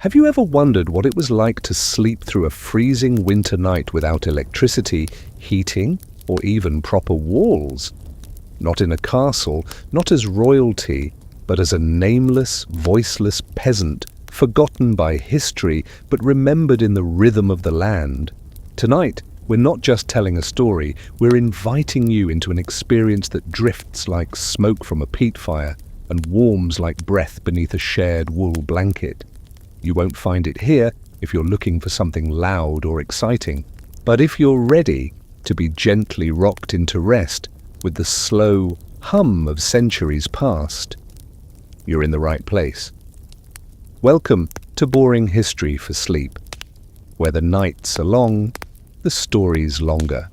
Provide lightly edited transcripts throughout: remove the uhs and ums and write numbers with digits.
Have you ever wondered what it was like to sleep through a freezing winter night without electricity, heating, or even proper walls? Not in a castle, not as royalty, but as a nameless, voiceless peasant, forgotten by history, but remembered in the rhythm of the land. Tonight, we're not just telling a story, we're inviting you into an experience that drifts like smoke from a peat fire and warms like breath beneath a shared wool blanket. You won't find it here if you're looking for something loud or exciting, but if you're ready to be gently rocked into rest with the slow hum of centuries past, you're in the right place. Welcome to Boring History for Sleep, where the nights are long, the stories longer,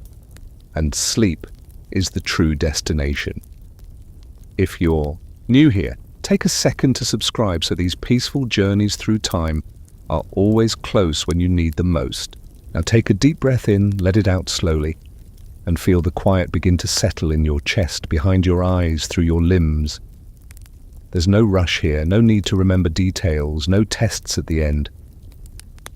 and sleep is the true destination. If you're new here, take a second to subscribe so these peaceful journeys through time are always close when you need them most. Now take a deep breath in, let it out slowly, and feel the quiet begin to settle in your chest, behind your eyes, through your limbs. There's no rush here, no need to remember details, no tests at the end.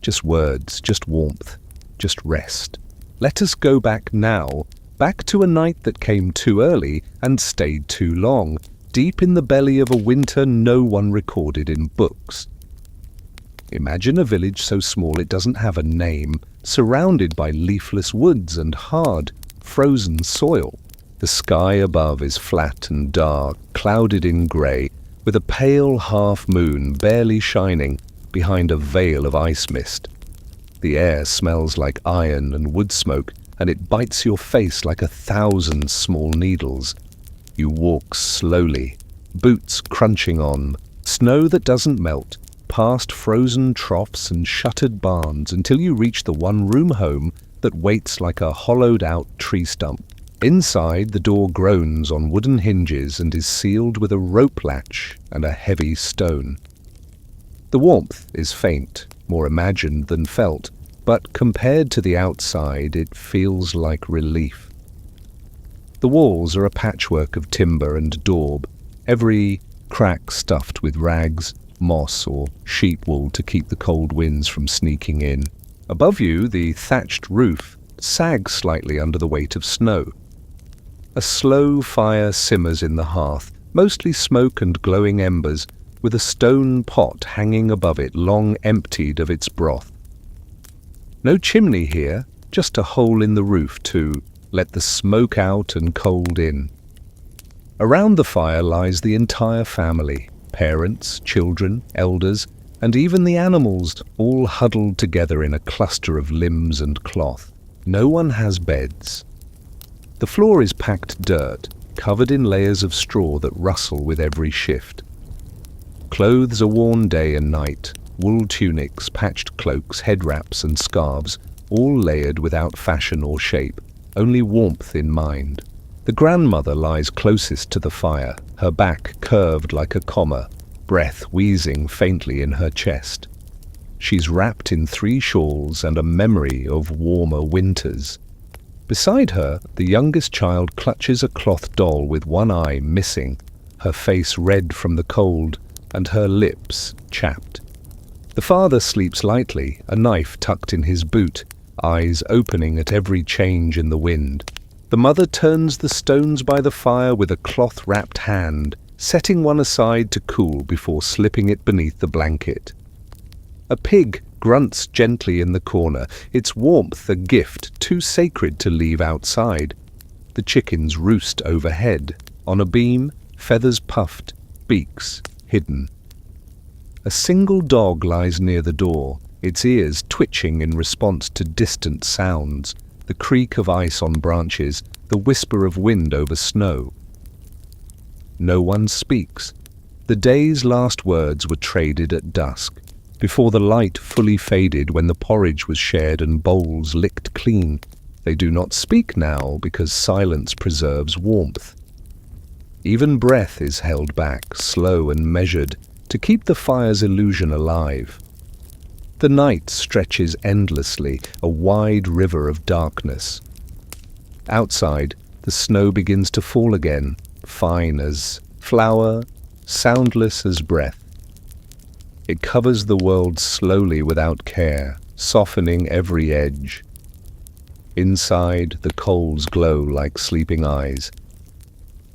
Just words, just warmth, just rest. Let us go back now, back to a night that came too early and stayed too long, deep in the belly of a winter no one recorded in books. Imagine a village so small it doesn't have a name, surrounded by leafless woods and hard, frozen soil. The sky above is flat and dark, clouded in grey, with a pale half-moon barely shining behind a veil of ice mist. The air smells like iron and wood smoke, and it bites your face like 1,000 small needles. You walk slowly, boots crunching on, snow that doesn't melt, past frozen troughs and shuttered barns until you reach the one-room home that waits like a hollowed-out tree stump. Inside, the door groans on wooden hinges and is sealed with a rope latch and a heavy stone. The warmth is faint, more imagined than felt, but compared to the outside, it feels like relief. The walls are a patchwork of timber and daub, every crack stuffed with rags, moss, or sheep wool to keep the cold winds from sneaking in. Above you, the thatched roof sags slightly under the weight of snow. A slow fire simmers in the hearth, mostly smoke and glowing embers, with a stone pot hanging above it, long emptied of its broth. No chimney here, just a hole in the roof to let the smoke out and cold in. Around the fire lies the entire family, parents, children, elders, and even the animals, all huddled together in a cluster of limbs and cloth. No one has beds. The floor is packed dirt, covered in layers of straw that rustle with every shift. Clothes are worn day and night, wool tunics, patched cloaks, head wraps and scarves, all layered without fashion or shape, only warmth in mind. The grandmother lies closest to the fire, her back curved like a comma, breath wheezing faintly in her chest. She's wrapped in 3 shawls and a memory of warmer winters. Beside her, the youngest child clutches a cloth doll with one eye missing, her face red from the cold and her lips chapped. The father sleeps lightly, a knife tucked in his boot, eyes opening at every change in the wind. The mother turns the stones by the fire with a cloth-wrapped hand, setting one aside to cool before slipping it beneath the blanket. A pig grunts gently in the corner, its warmth a gift too sacred to leave outside. The chickens roost overhead, on a beam, feathers puffed, beaks hidden. A single dog lies near the door, its ears twitching in response to distant sounds, the creak of ice on branches, the whisper of wind over snow. No one speaks. The day's last words were traded at dusk, before the light fully faded when the porridge was shared and bowls licked clean. They do not speak now because silence preserves warmth. Even breath is held back, slow and measured, to keep the fire's illusion alive. The night stretches endlessly, a wide river of darkness. Outside, the snow begins to fall again, fine as flour, soundless as breath. It covers the world slowly without care, softening every edge. Inside, the coals glow like sleeping eyes.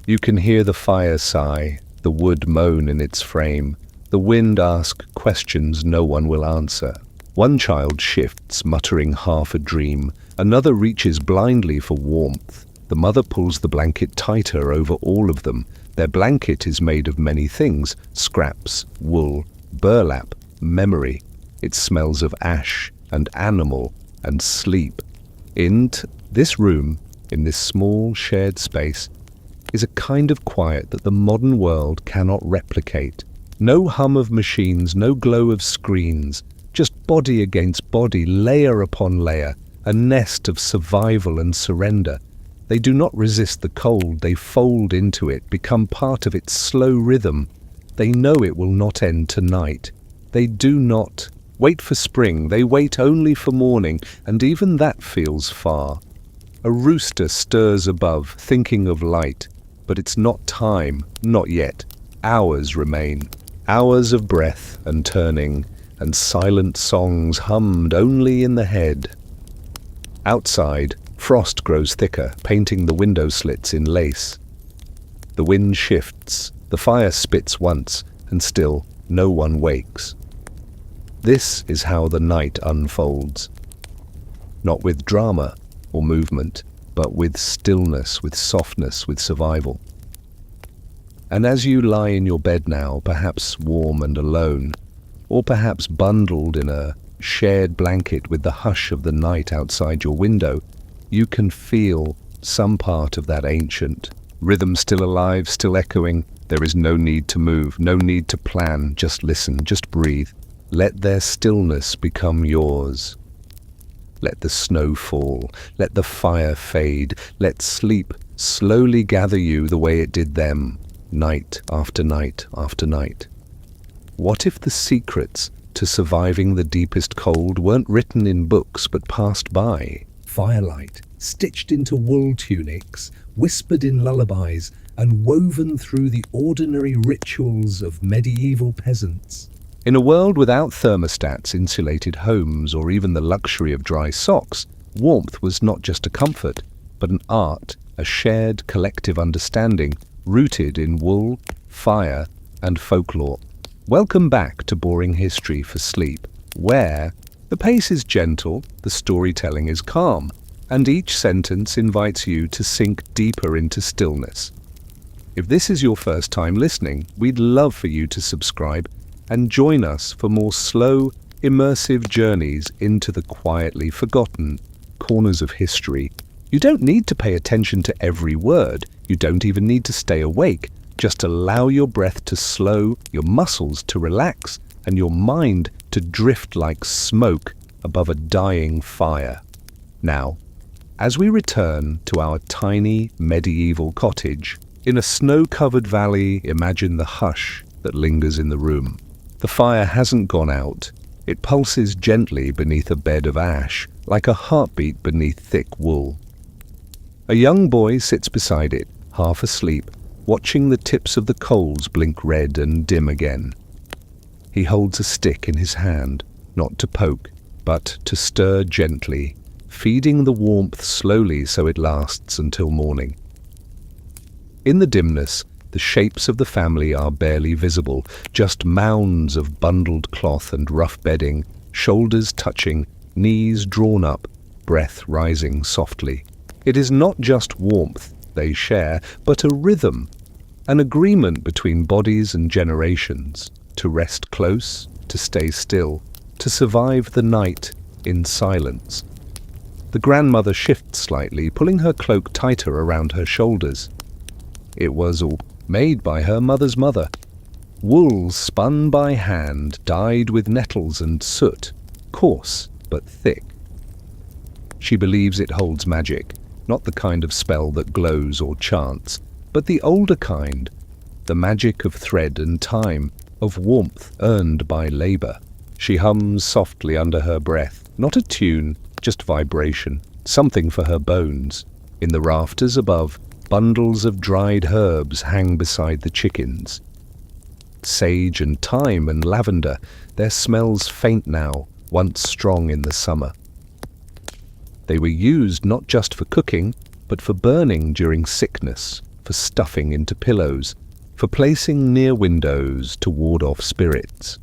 You can hear the fire sigh, the wood moan in its frame, the wind ask questions no one will answer. One child shifts, muttering half a dream. Another reaches blindly for warmth. The mother pulls the blanket tighter over all of them. Their blanket is made of many things: scraps, wool, burlap, memory. It smells of ash and animal and sleep. In this room, in this small shared space, is a kind of quiet that the modern world cannot replicate. No hum of machines, no glow of screens, just body against body, layer upon layer, a nest of survival and surrender. They do not resist the cold, they fold into it, become part of its slow rhythm. They know it will not end tonight. They do not wait for spring, they wait only for morning, and even that feels far. A rooster stirs above, thinking of light, but it's not time, not yet. Hours remain, hours of breath and turning, and silent songs hummed only in the head. Outside, frost grows thicker, painting the window slits in lace. The wind shifts, the fire spits once, and still no one wakes. This is how the night unfolds. Not with drama or movement, but with stillness, with softness, with survival. And as you lie in your bed now, perhaps warm and alone, or perhaps bundled in a shared blanket with the hush of the night outside your window, you can feel some part of that ancient rhythm still alive, still echoing. There is no need to move, no need to plan, just listen, just breathe. Let their stillness become yours. Let the snow fall, let the fire fade, let sleep slowly gather you the way it did them, night after night after night. What if the secrets to surviving the deepest cold weren't written in books but passed by? Firelight, stitched into wool tunics, whispered in lullabies, and woven through the ordinary rituals of medieval peasants. In a world without thermostats, insulated homes, or even the luxury of dry socks, warmth was not just a comfort, but an art, a shared collective understanding rooted in wool, fire, and folklore. Welcome back to Boring History for Sleep, where the pace is gentle, the storytelling is calm, and each sentence invites you to sink deeper into stillness. If this is your first time listening, we'd love for you to subscribe and join us for more slow, immersive journeys into the quietly forgotten corners of history. You don't need to pay attention to every word. You don't even need to stay awake. Just allow your breath to slow, your muscles to relax, and your mind to drift like smoke above a dying fire. Now, as we return to our tiny medieval cottage, in a snow-covered valley, imagine the hush that lingers in the room. The fire hasn't gone out. It pulses gently beneath a bed of ash, like a heartbeat beneath thick wool. A young boy sits beside it, half asleep, watching the tips of the coals blink red and dim again. He holds a stick in his hand, not to poke, but to stir gently, feeding the warmth slowly so it lasts until morning. In the dimness, the shapes of the family are barely visible, just mounds of bundled cloth and rough bedding, shoulders touching, knees drawn up, breath rising softly. It is not just warmth they share, but a rhythm, an agreement between bodies and generations, to rest close, to stay still, to survive the night in silence. The grandmother shifts slightly, pulling her cloak tighter around her shoulders. It was all made by her mother's mother. Wool spun by hand, dyed with nettles and soot, coarse but thick. She believes it holds magic, not the kind of spell that glows or chants, but the older kind, the magic of thread and time, of warmth earned by labor. She hums softly under her breath, not a tune, just vibration, something for her bones. In the rafters above, bundles of dried herbs hang beside the chickens. sage and thyme and lavender, their smells faint now, once strong in the summer. They were used not just for cooking, but for burning during sickness, for stuffing into pillows, for placing near windows to ward off spirits.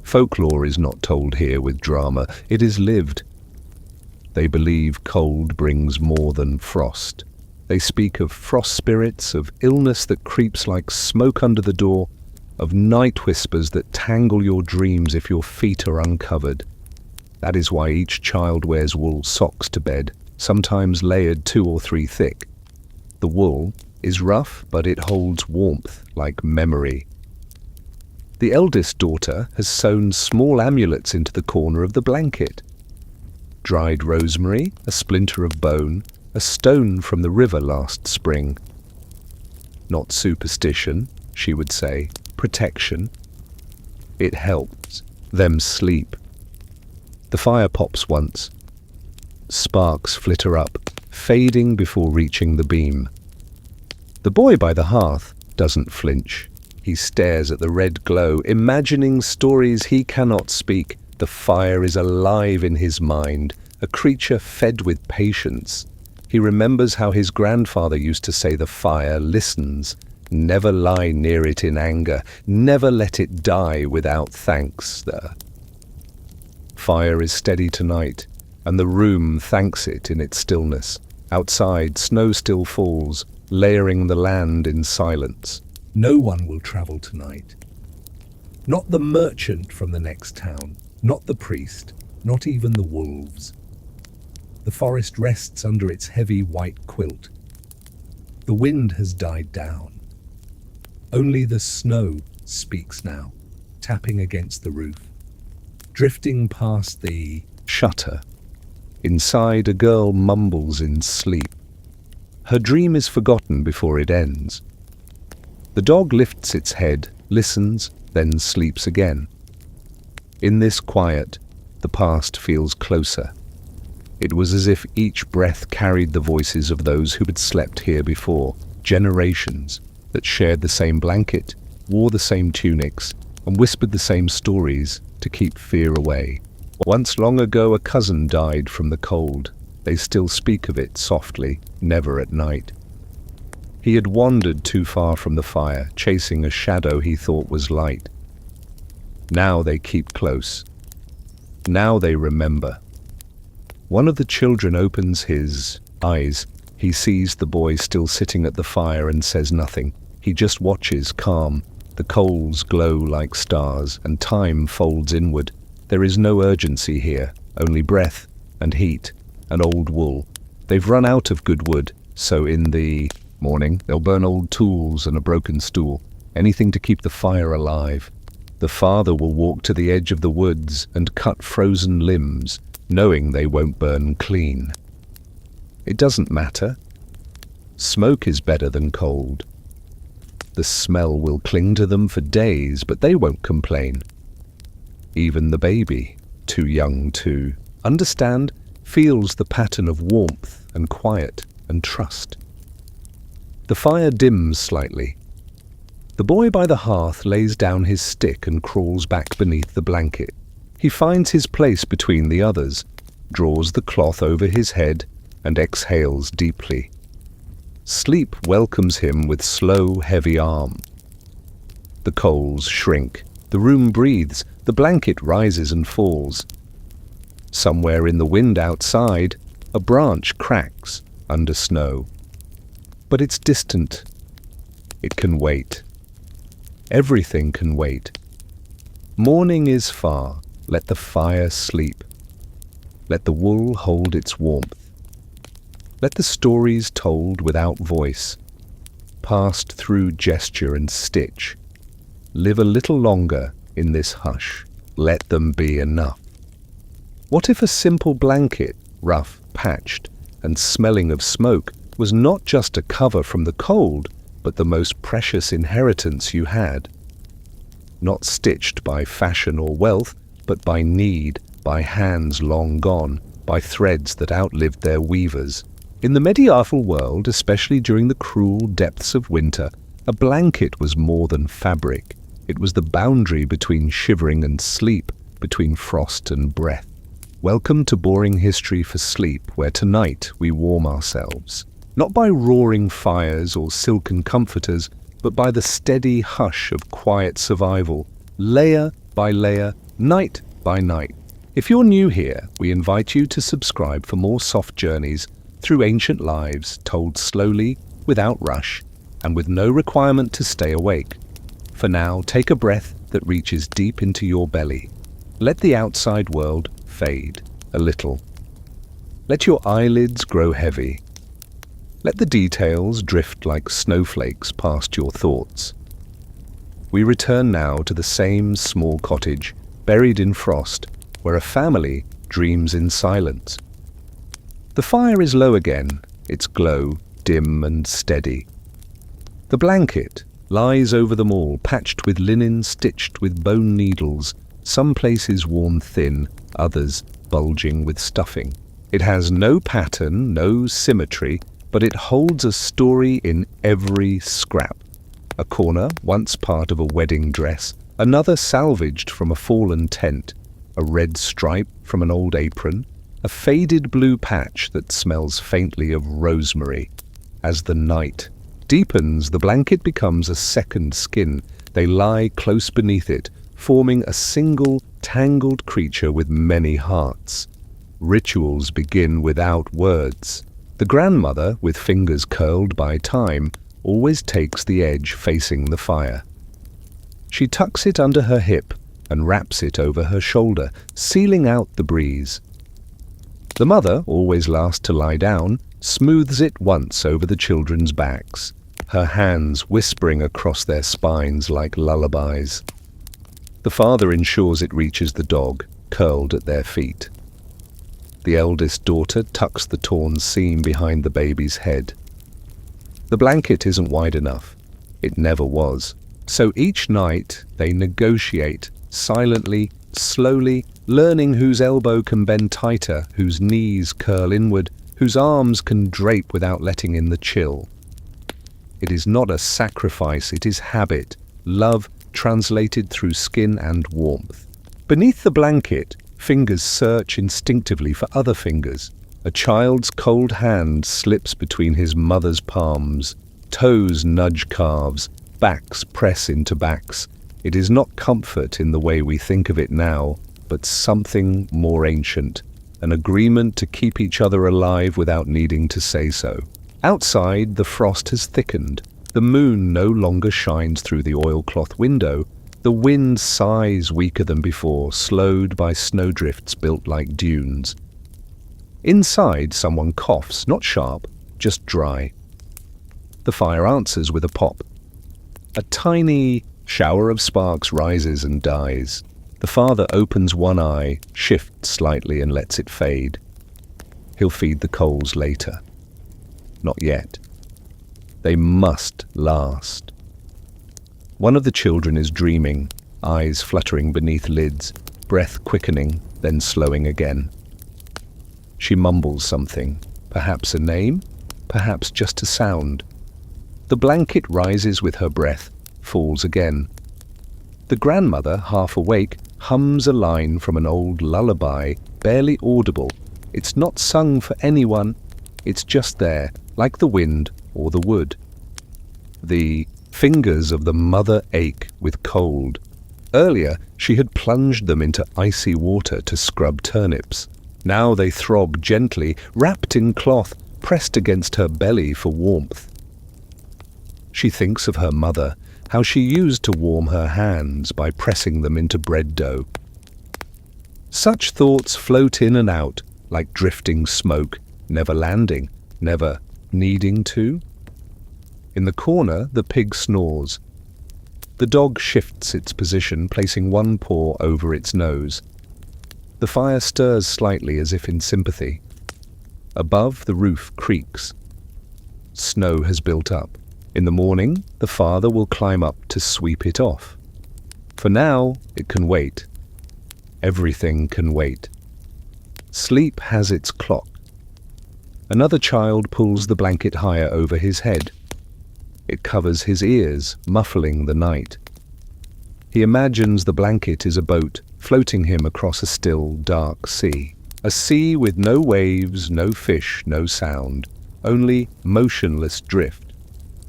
Folklore is not told here with drama, it is lived. They believe cold brings more than frost. They speak of frost spirits, of illness that creeps like smoke under the door, of night whispers that tangle your dreams if your feet are uncovered. That is why each child wears wool socks to bed, sometimes layered 2 or 3 thick. The wool is rough, but it holds warmth like memory. The eldest daughter has sewn small amulets into the corner of the blanket. Dried rosemary, a splinter of bone, a stone from the river last spring. Not superstition, she would say, protection. It helps them sleep. The fire pops once. Sparks flitter up, fading before reaching the beam. The boy by the hearth doesn't flinch. He stares at the red glow, imagining stories he cannot speak. The fire is alive in his mind, a creature fed with patience. He remembers how his grandfather used to say the fire listens. Never lie near it in anger. Never let it die without thanks. The fire is steady tonight, and the room thanks it in its stillness. Outside, snow still falls, layering the land in silence. No one will travel tonight. Not the merchant from the next town, not the priest, not even the wolves. The forest rests under its heavy white quilt. The wind has died down. Only the snow speaks now, tapping against the roof, drifting past the shutter. Inside, a girl mumbles in sleep. Her dream is forgotten before it ends. The dog lifts its head, listens, then sleeps again. In this quiet, the past feels closer. It was as if each breath carried the voices of those who had slept here before, generations that shared the same blanket, wore the same tunics, and whispered the same stories to keep fear away. Once long ago, a cousin died from the cold. They still speak of it softly, never at night. He had wandered too far from the fire, chasing a shadow he thought was light. Now they keep close. Now they remember. One of the children opens his eyes. He sees the boy still sitting at the fire and says nothing. He just watches, calm. The coals glow like stars, and time folds inward. There is no urgency here, only breath and heat and old wool. They've run out of good wood, so in the morning they'll burn old tools and a broken stool, anything to keep the fire alive. The father will walk to the edge of the woods and cut frozen limbs, knowing they won't burn clean. It doesn't matter. Smoke is better than cold. The smell will cling to them for days, but they won't complain. Even the baby, too young to understand, feels the pattern of warmth and quiet and trust. The fire dims slightly. The boy by the hearth lays down his stick and crawls back beneath the blanket. He finds his place between the others, draws the cloth over his head, and exhales deeply. Sleep welcomes him with slow, heavy arm. The coals shrink. The room breathes. The blanket rises and falls. Somewhere in the wind outside, a branch cracks under snow. But it's distant. It can wait. Everything can wait. Morning is far. Let the fire sleep. Let the wool hold its warmth. Let the stories told without voice, passed through gesture and stitch, live a little longer in this hush. Let them be enough. What if a simple blanket, rough, patched, and smelling of smoke, was not just a cover from the cold, but the most precious inheritance you had? Not stitched by fashion or wealth, but by need, by hands long gone, by threads that outlived their weavers. In the medieval world, especially during the cruel depths of winter, a blanket was more than fabric. It was the boundary between shivering and sleep, between frost and breath. Welcome to Boring History for Sleep, where tonight we warm ourselves. Not by roaring fires or silken comforters, but by the steady hush of quiet survival, layer by layer, night by night. If you're new here, we invite you to subscribe for more soft journeys through ancient lives told slowly, without rush, and with no requirement to stay awake. For now, take a breath that reaches deep into your belly. Let the outside world fade a little. Let your eyelids grow heavy. Let the details drift like snowflakes past your thoughts. We return now to the same small cottage, buried in frost, where a family dreams in silence. The fire is low again, its glow dim and steady. The blanket lies over them all, patched with linen, stitched with bone needles, some places worn thin, others bulging with stuffing. It has no pattern, no symmetry, but it holds a story in every scrap. A corner, once part of a wedding dress, another salvaged from a fallen tent, a red stripe from an old apron, a faded blue patch that smells faintly of rosemary. As the night deepens, the blanket becomes a second skin. They lie close beneath it, forming a single, tangled creature with many hearts. Rituals begin without words. The grandmother, with fingers curled by time, always takes the edge facing the fire. She tucks it under her hip and wraps it over her shoulder, sealing out the breeze. The mother, always last to lie down, smooths it once over the children's backs, her hands whispering across their spines like lullabies. The father ensures it reaches the dog, curled at their feet. The eldest daughter tucks the torn seam behind the baby's head. The blanket isn't wide enough. It never was. So each night they negotiate, silently, slowly, learning whose elbow can bend tighter, whose knees curl inward, whose arms can drape without letting in the chill. It is not a sacrifice, it is habit, love translated through skin and warmth. Beneath the blanket, fingers search instinctively for other fingers. A child's cold hand slips between his mother's palms. Toes nudge calves, backs press into backs. It is not comfort in the way we think of it now, but something more ancient, an agreement to keep each other alive without needing to say so. Outside, the frost has thickened. The moon no longer shines through the oilcloth window. The wind sighs weaker than before, slowed by snowdrifts built like dunes. Inside, someone coughs, not sharp, just dry. The fire answers with a pop. A tiny shower of sparks rises and dies. The father opens one eye, shifts slightly and lets it fade. He'll feed the coals later. Not yet. They must last. One of the children is dreaming, eyes fluttering beneath lids, breath quickening, then slowing again. She mumbles something, perhaps a name, perhaps just a sound. The blanket rises with her breath, falls again. The grandmother, half awake, hums a line from an old lullaby, barely audible. It's not sung for anyone, it's just there, like the wind or the wood. The fingers of the mother ache with cold. Earlier, she had plunged them into icy water to scrub turnips. Now they throb gently, wrapped in cloth, pressed against her belly for warmth. She thinks of her mother, how she used to warm her hands by pressing them into bread dough. Such thoughts float in and out like drifting smoke, never landing, never needing to. In the corner, the pig snores. The dog shifts its position, placing one paw over its nose. The fire stirs slightly as if in sympathy. Above, the roof creaks. Snow has built up. In the morning, the father will climb up to sweep it off. For now, it can wait. Everything can wait. Sleep has its clock. Another child pulls the blanket higher over his head. It covers his ears, muffling the night. He imagines the blanket is a boat floating him across a still, dark sea. A sea with no waves, no fish, no sound, only motionless drift.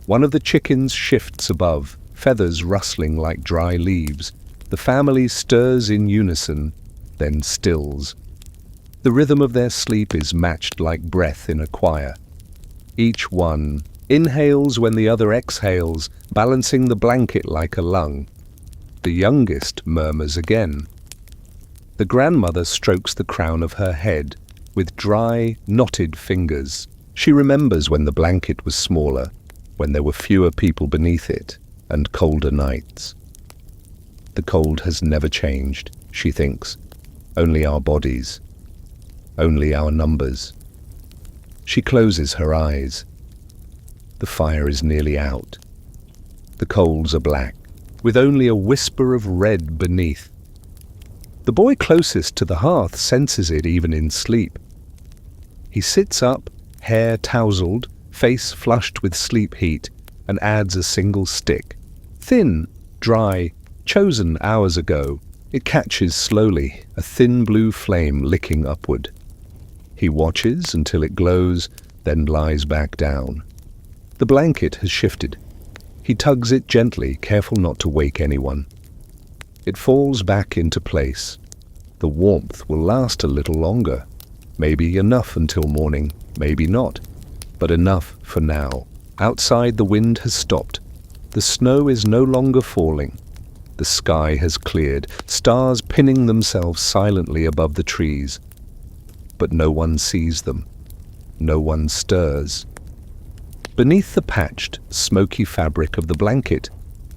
One of the chickens shifts above, feathers rustling like dry leaves. The family stirs in unison, then stills. The rhythm of their sleep is matched like breath in a choir. Each one inhales when the other exhales, balancing the blanket like a lung. The youngest murmurs again. The grandmother strokes the crown of her head with dry, knotted fingers. She remembers when the blanket was smaller, when there were fewer people beneath it, and colder nights. The cold has never changed, she thinks. Only our bodies. Only our numbers. She closes her eyes. The fire is nearly out. The coals are black, with only a whisper of red beneath. The boy closest to the hearth senses it even in sleep. He sits up, hair tousled, face flushed with sleep heat, and adds a single stick. Thin, dry, chosen hours ago, it catches slowly, a thin blue flame licking upward. He watches until it glows, then lies back down. The blanket has shifted. He tugs it gently, careful not to wake anyone. It falls back into place. The warmth will last a little longer. Maybe enough until morning, maybe not, but enough for now. Outside, the wind has stopped. The snow is no longer falling. The sky has cleared, stars pinning themselves silently above the trees. But no one sees them. No one stirs. Beneath the patched, smoky fabric of the blanket,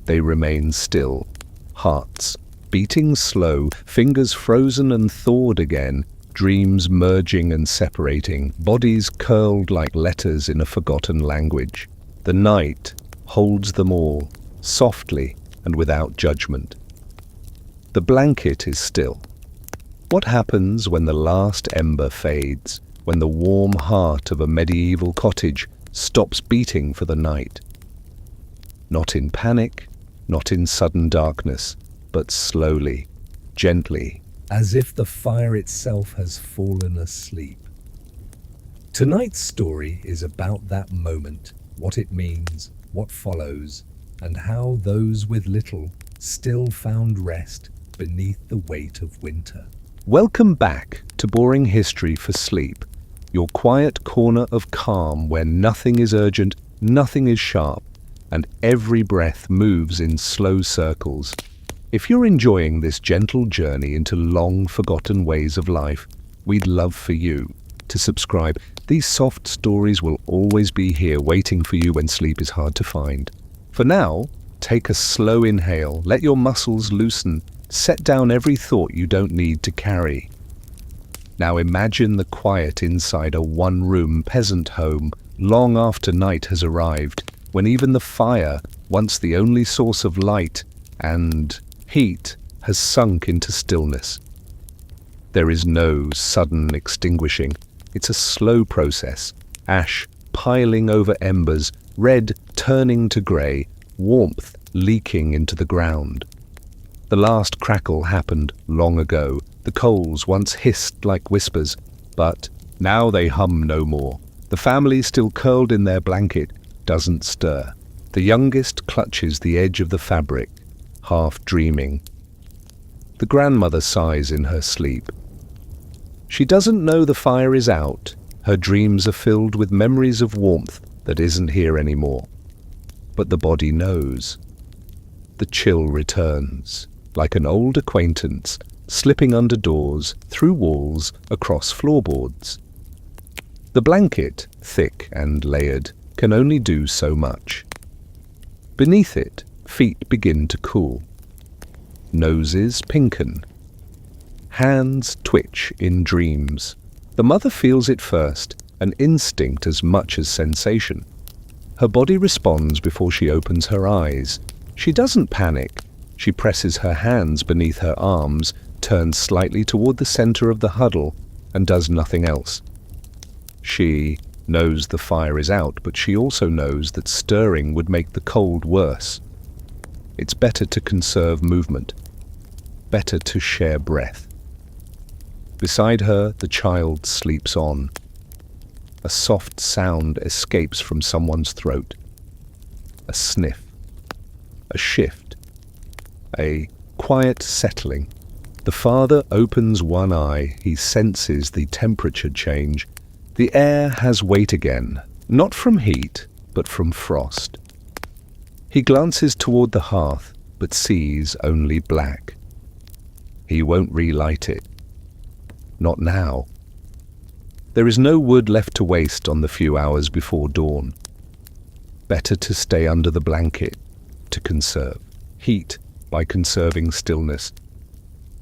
they remain still. Hearts beating slow, fingers frozen and thawed again, dreams merging and separating, bodies curled like letters in a forgotten language. The night holds them all, softly and without judgment. The blanket is still. What happens when the last ember fades, when the warm heart of a medieval cottage stops beating for the night? Not in panic, not in sudden darkness, but slowly, gently, as if the fire itself has fallen asleep. Tonight's story is about that moment, what it means, what follows, and how those with little still found rest beneath the weight of winter. Welcome back to Boring History for Sleep, your quiet corner of calm where nothing is urgent, nothing is sharp, and every breath moves in slow circles. If you're enjoying this gentle journey into long-forgotten ways of life, we'd love for you to subscribe. These soft stories will always be here waiting for you when sleep is hard to find. For now, take a slow inhale, let your muscles loosen, set down every thought you don't need to carry. Now imagine the quiet inside a one-room peasant home long after night has arrived, when even the fire, once the only source of light and heat, has sunk into stillness. There is no sudden extinguishing. It's a slow process, ash piling over embers, red turning to grey, warmth leaking into the ground. The last crackle happened long ago. The coals once hissed like whispers, but now they hum no more. The family, still curled in their blanket, doesn't stir. The youngest clutches the edge of the fabric, half dreaming. The grandmother sighs in her sleep. She doesn't know the fire is out. Her dreams are filled with memories of warmth that isn't here anymore. But the body knows. The chill returns, like an old acquaintance, slipping under doors, through walls, across floorboards. The blanket, thick and layered, can only do so much. Beneath it, feet begin to cool. Noses pinken. Hands twitch in dreams. The mother feels it first, an instinct as much as sensation. Her body responds before she opens her eyes. She doesn't panic. She presses her hands beneath her arms, turns slightly toward the center of the huddle, and does nothing else. She knows the fire is out, but she also knows that stirring would make the cold worse. It's better to conserve movement, better to share breath. Beside her, the child sleeps on. A soft sound escapes from someone's throat. A sniff, a shift, a quiet settling. The father opens one eye. He senses the temperature change. The air has weight again, not from heat, but from frost. He glances toward the hearth, but sees only black. He won't relight it. Not now. There is no wood left to waste on the few hours before dawn. Better to stay under the blanket, to conserve heat by conserving stillness.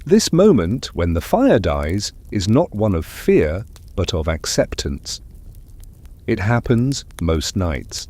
This moment, when the fire dies, is not one of fear, but of acceptance. It happens most nights.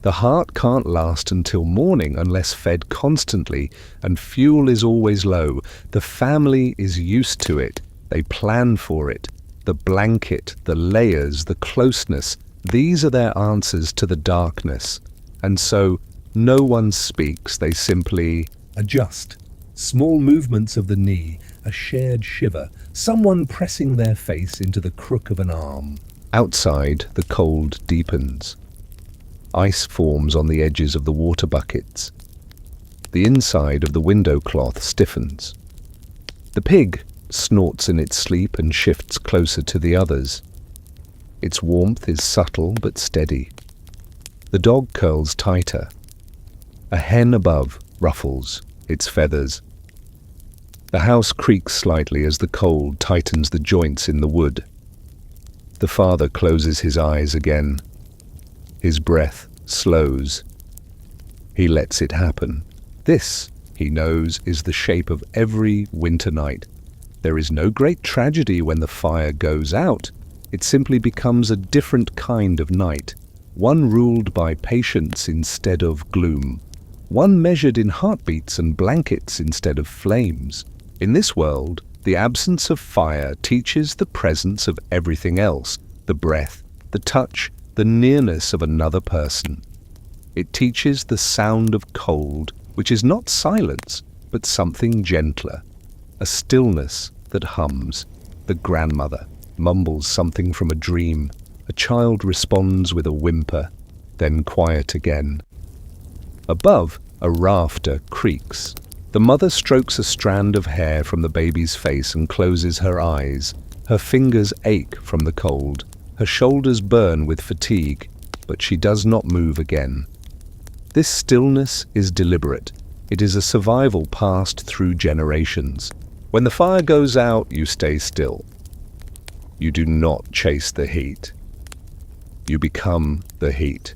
The heart can't last until morning unless fed constantly, and fuel is always low. The family is used to it. They plan for it. The blanket, the layers, the closeness, these are their answers to the darkness. And so, no one speaks, they simply adjust. Small movements of the knee, a shared shiver, someone pressing their face into the crook of an arm. Outside, the cold deepens. Ice forms on the edges of the water buckets. The inside of the window cloth stiffens. The pig snorts in its sleep and shifts closer to the others. Its warmth is subtle but steady. The dog curls tighter. A hen above ruffles its feathers. The house creaks slightly as the cold tightens the joints in the wood. The father closes his eyes again. His breath slows. He lets it happen. This, he knows, is the shape of every winter night. There is no great tragedy when the fire goes out. It simply becomes a different kind of night, one ruled by patience instead of gloom, one measured in heartbeats and blankets instead of flames. In this world, the absence of fire teaches the presence of everything else, the breath, the touch, the nearness of another person. It teaches the sound of cold, which is not silence, but something gentler, a stillness that hums. The grandmother mumbles something from a dream. A child responds with a whimper, then quiet again. Above, a rafter creaks. The mother strokes a strand of hair from the baby's face and closes her eyes. Her fingers ache from the cold. Her shoulders burn with fatigue, but she does not move again. This stillness is deliberate. It is a survival passed through generations. When the fire goes out, you stay still. You do not chase the heat. You become the heat.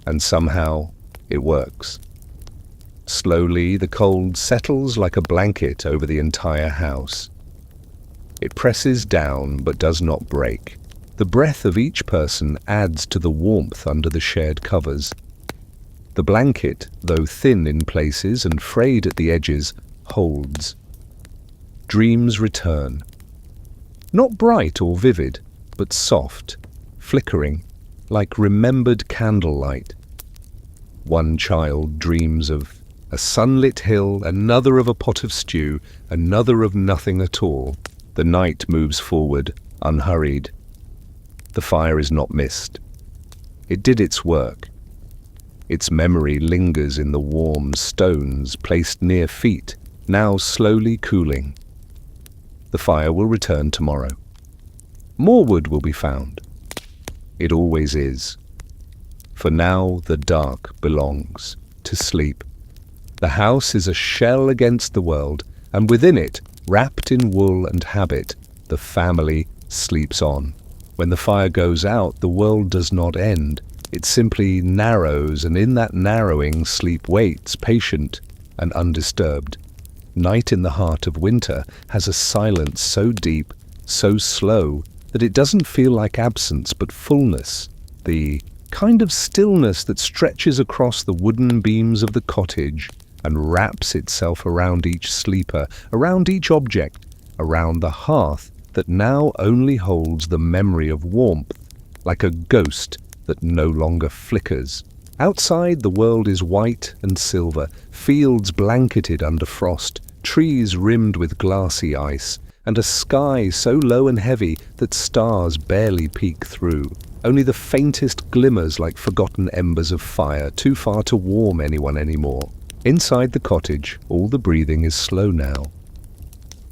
And somehow, it works. Slowly, the cold settles like a blanket over the entire house. It presses down but does not break. The breath of each person adds to the warmth under the shared covers. The blanket, though thin in places and frayed at the edges, holds. Dreams return. Not bright or vivid, but soft, flickering, like remembered candlelight. One child dreams of a sunlit hill, another of a pot of stew, another of nothing at all. The night moves forward, unhurried. The fire is not missed. It did its work. Its memory lingers in the warm stones placed near feet, now slowly cooling. The fire will return tomorrow. More wood will be found. It always is. For now the dark belongs to sleep. The house is a shell against the world, and within it, wrapped in wool and habit, the family sleeps on. When the fire goes out, the world does not end. It simply narrows, and in that narrowing, sleep waits, patient and undisturbed. Night in the heart of winter has a silence so deep, so slow, that it doesn't feel like absence but fullness, the kind of stillness that stretches across the wooden beams of the cottage and wraps itself around each sleeper, around each object, around the hearth that now only holds the memory of warmth, like a ghost that no longer flickers. Outside, the world is white and silver, fields blanketed under frost, trees rimmed with glassy ice, and a sky so low and heavy that stars barely peek through, only the faintest glimmers like forgotten embers of fire, too far to warm anyone anymore. Inside the cottage, all the breathing is slow now.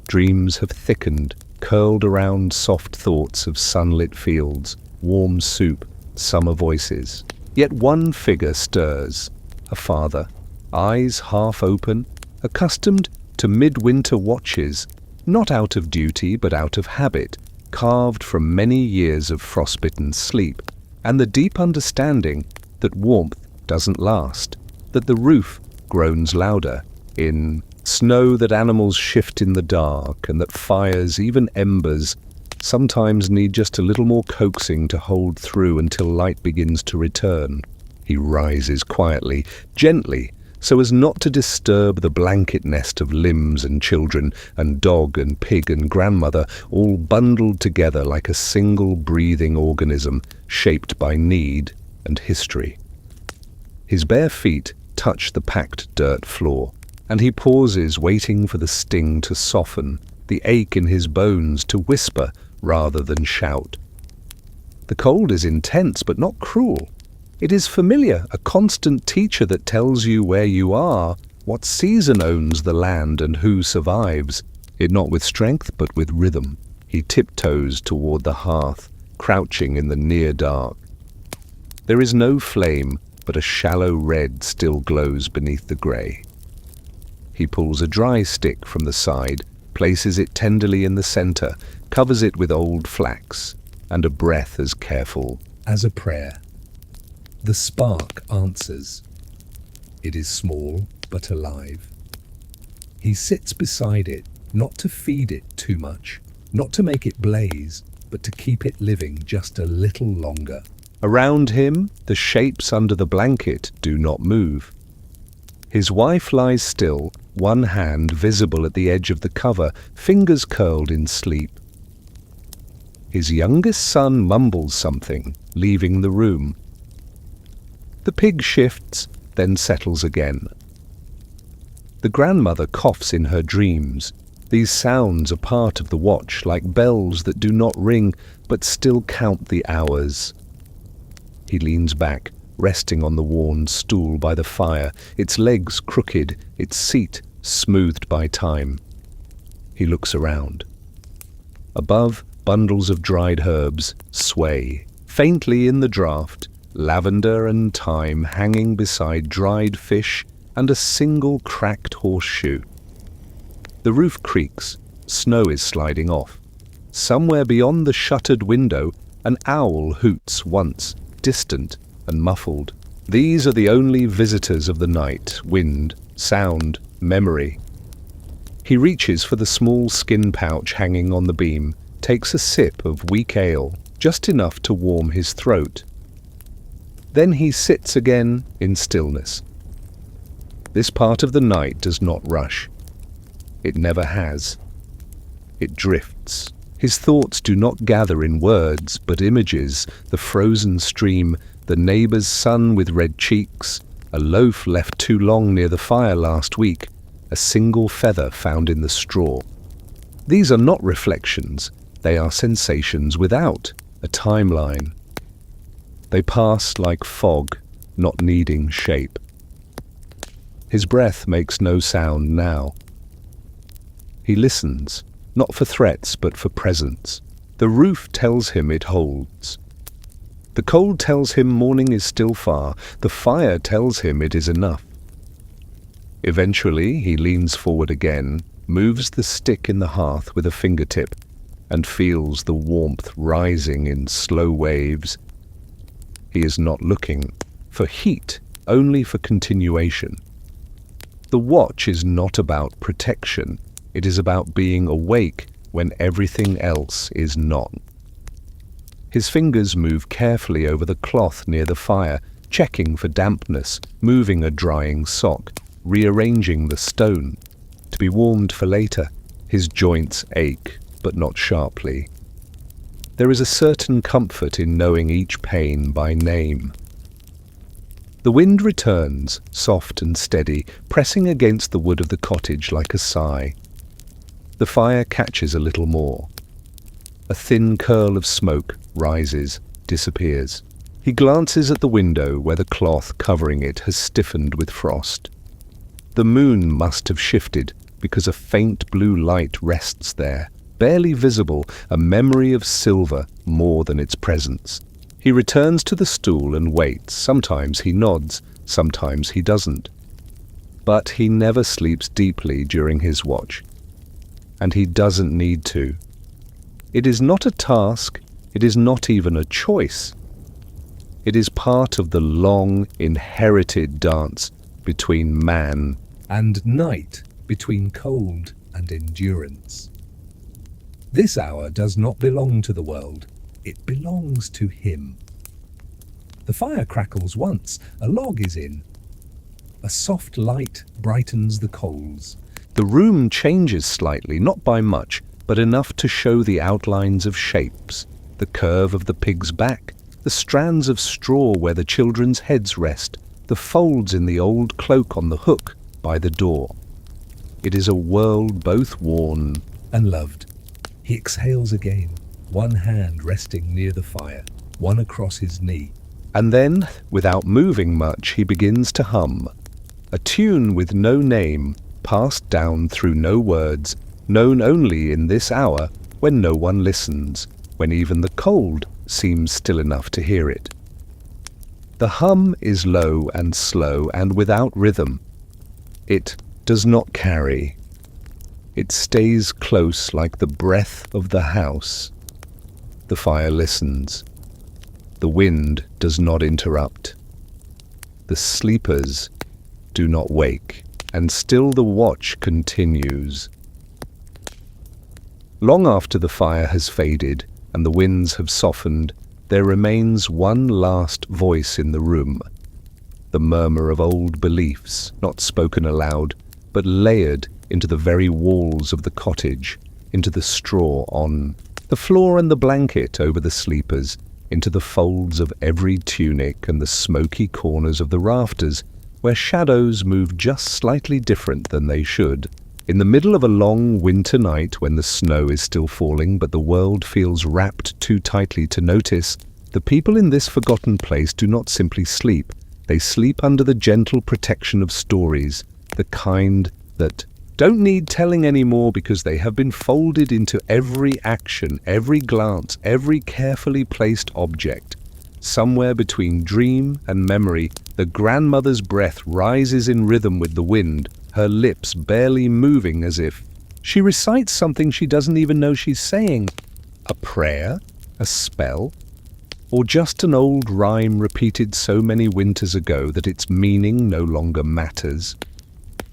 Dreams have thickened, curled around soft thoughts of sunlit fields, warm soup, summer voices. Yet one figure stirs, a father, eyes half open, accustomed to midwinter watches, not out of duty but out of habit, carved from many years of frostbitten sleep, and the deep understanding that warmth doesn't last, that the roof groans louder in snow, that animals shift in the dark, and that fires, even embers, sometimes need just a little more coaxing to hold through until light begins to return. He rises quietly, gently, so as not to disturb the blanket nest of limbs and children and dog and pig and grandmother, all bundled together like a single breathing organism shaped by need and history. His bare feet touch the packed dirt floor, and he pauses, waiting for the sting to soften, the ache in his bones to whisper rather than shout. The cold is intense but not cruel. It is familiar, a constant teacher that tells you where you are, what season owns the land and who survives, it not with strength but with rhythm. He tiptoes toward the hearth, crouching in the near dark. There is no flame, but a shallow red still glows beneath the grey. He pulls a dry stick from the side, places it tenderly in the center, covers it with old flax, and a breath as careful as a prayer. The spark answers. It is small but alive. He sits beside it, not to feed it too much, not to make it blaze, but to keep it living just a little longer. Around him, the shapes under the blanket do not move. His wife lies still, one hand visible at the edge of the cover, fingers curled in sleep. His youngest son mumbles something, leaving the room. The pig shifts, then settles again. The grandmother coughs in her dreams. These sounds are part of the watch, like bells that do not ring, but still count the hours. He leans back, resting on the worn stool by the fire, its legs crooked, its seat smoothed by time. He looks around. Above, bundles of dried herbs sway, faintly in the draught, lavender and thyme hanging beside dried fish and a single cracked horseshoe. The roof creaks, snow is sliding off. Somewhere beyond the shuttered window, an owl hoots once, distant and muffled. These are the only visitors of the night: wind, sound, memory. He reaches for the small skin pouch hanging on the beam, takes a sip of weak ale, just enough to warm his throat. Then he sits again in stillness. This part of the night does not rush. It never has. It drifts. His thoughts do not gather in words, but images: the frozen stream, the neighbor's son with red cheeks, a loaf left too long near the fire last week, a single feather found in the straw. These are not reflections. They are sensations without a timeline. They pass like fog, not needing shape. His breath makes no sound now. He listens, not for threats but for presence. The roof tells him it holds. The cold tells him morning is still far. The fire tells him it is enough. Eventually he leans forward again, moves the stick in the hearth with a fingertip, and feels the warmth rising in slow waves. He is not looking for heat, only for continuation. The watch is not about protection. It is about being awake when everything else is not. His fingers move carefully over the cloth near the fire, checking for dampness, moving a drying sock, rearranging the stone, to be warmed for later. His joints ache, but not sharply. There is a certain comfort in knowing each pain by name. The wind returns, soft and steady, pressing against the wood of the cottage like a sigh. The fire catches a little more. A thin curl of smoke rises, disappears. He glances at the window where the cloth covering it has stiffened with frost. The moon must have shifted because a faint blue light rests there, barely visible, a memory of silver more than its presence. He returns to the stool and waits. Sometimes he nods, sometimes he doesn't. But he never sleeps deeply during his watch. And he doesn't need to. It is not a task, it is not even a choice. It is part of the long, inherited dance between man and night, between cold and endurance. This hour does not belong to the world, it belongs to him. The fire crackles once, a log is in. A soft light brightens the coals. The room changes slightly, not by much, but enough to show the outlines of shapes, the curve of the pig's back, the strands of straw where the children's heads rest, the folds in the old cloak on the hook by the door. It is a world both worn and loved. He exhales again, one hand resting near the fire, one across his knee. And then, without moving much, he begins to hum. A tune with no name, passed down through no words, known only in this hour when no one listens, when even the cold seems still enough to hear it. The hum is low and slow and without rhythm. It does not carry. It stays close like the breath of the house. The fire listens. The wind does not interrupt. The sleepers do not wake, and still the watch continues. Long after the fire has faded and the winds have softened, there remains one last voice in the room. The murmur of old beliefs, not spoken aloud, but layered into the very walls of the cottage, into the straw on the floor and the blanket over the sleepers, into the folds of every tunic and the smoky corners of the rafters, where shadows move just slightly different than they should. In the middle of a long winter night when the snow is still falling but the world feels wrapped too tightly to notice, the people in this forgotten place do not simply sleep. They sleep under the gentle protection of stories, the kind that don't need telling anymore because they have been folded into every action, every glance, every carefully placed object. Somewhere between dream and memory, the grandmother's breath rises in rhythm with the wind, her lips barely moving as if she recites something she doesn't even know she's saying. A prayer? A spell? Or just an old rhyme repeated so many winters ago that its meaning no longer matters?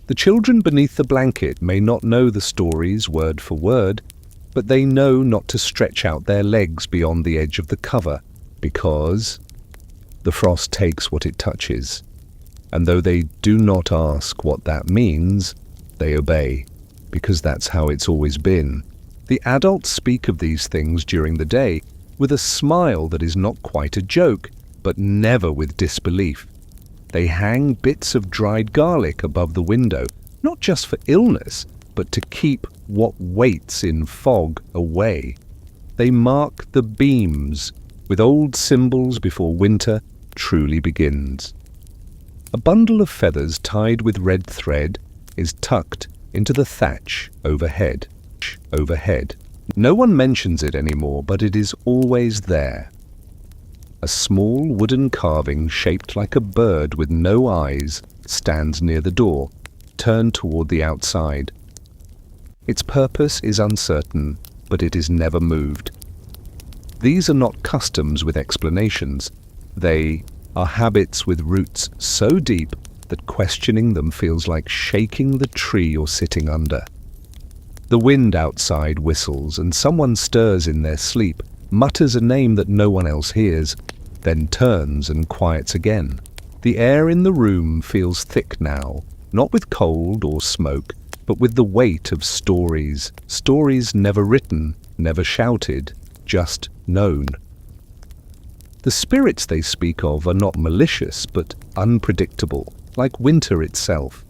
The children beneath the blanket may not know the stories word for word, but they know not to stretch out their legs beyond the edge of the cover, because the frost takes what it touches. And though they do not ask what that means, they obey, because that's how it's always been. The adults speak of these things during the day with a smile that is not quite a joke, but never with disbelief. They hang bits of dried garlic above the window, not just for illness, but to keep what waits in fog away. They mark the beams with old symbols before winter truly begins. A bundle of feathers tied with red thread is tucked into the thatch overhead. No one mentions it anymore, but it is always there. A small wooden carving shaped like a bird with no eyes stands near the door, turned toward the outside. Its purpose is uncertain, but it is never moved. These are not customs with explanations. They are habits with roots so deep that questioning them feels like shaking the tree you're sitting under. The wind outside whistles and someone stirs in their sleep, mutters a name that no one else hears, then turns and quiets again. The air in the room feels thick now, not with cold or smoke, but with the weight of stories. Stories never written, never shouted, just known. The spirits they speak of are not malicious, but unpredictable, like winter itself.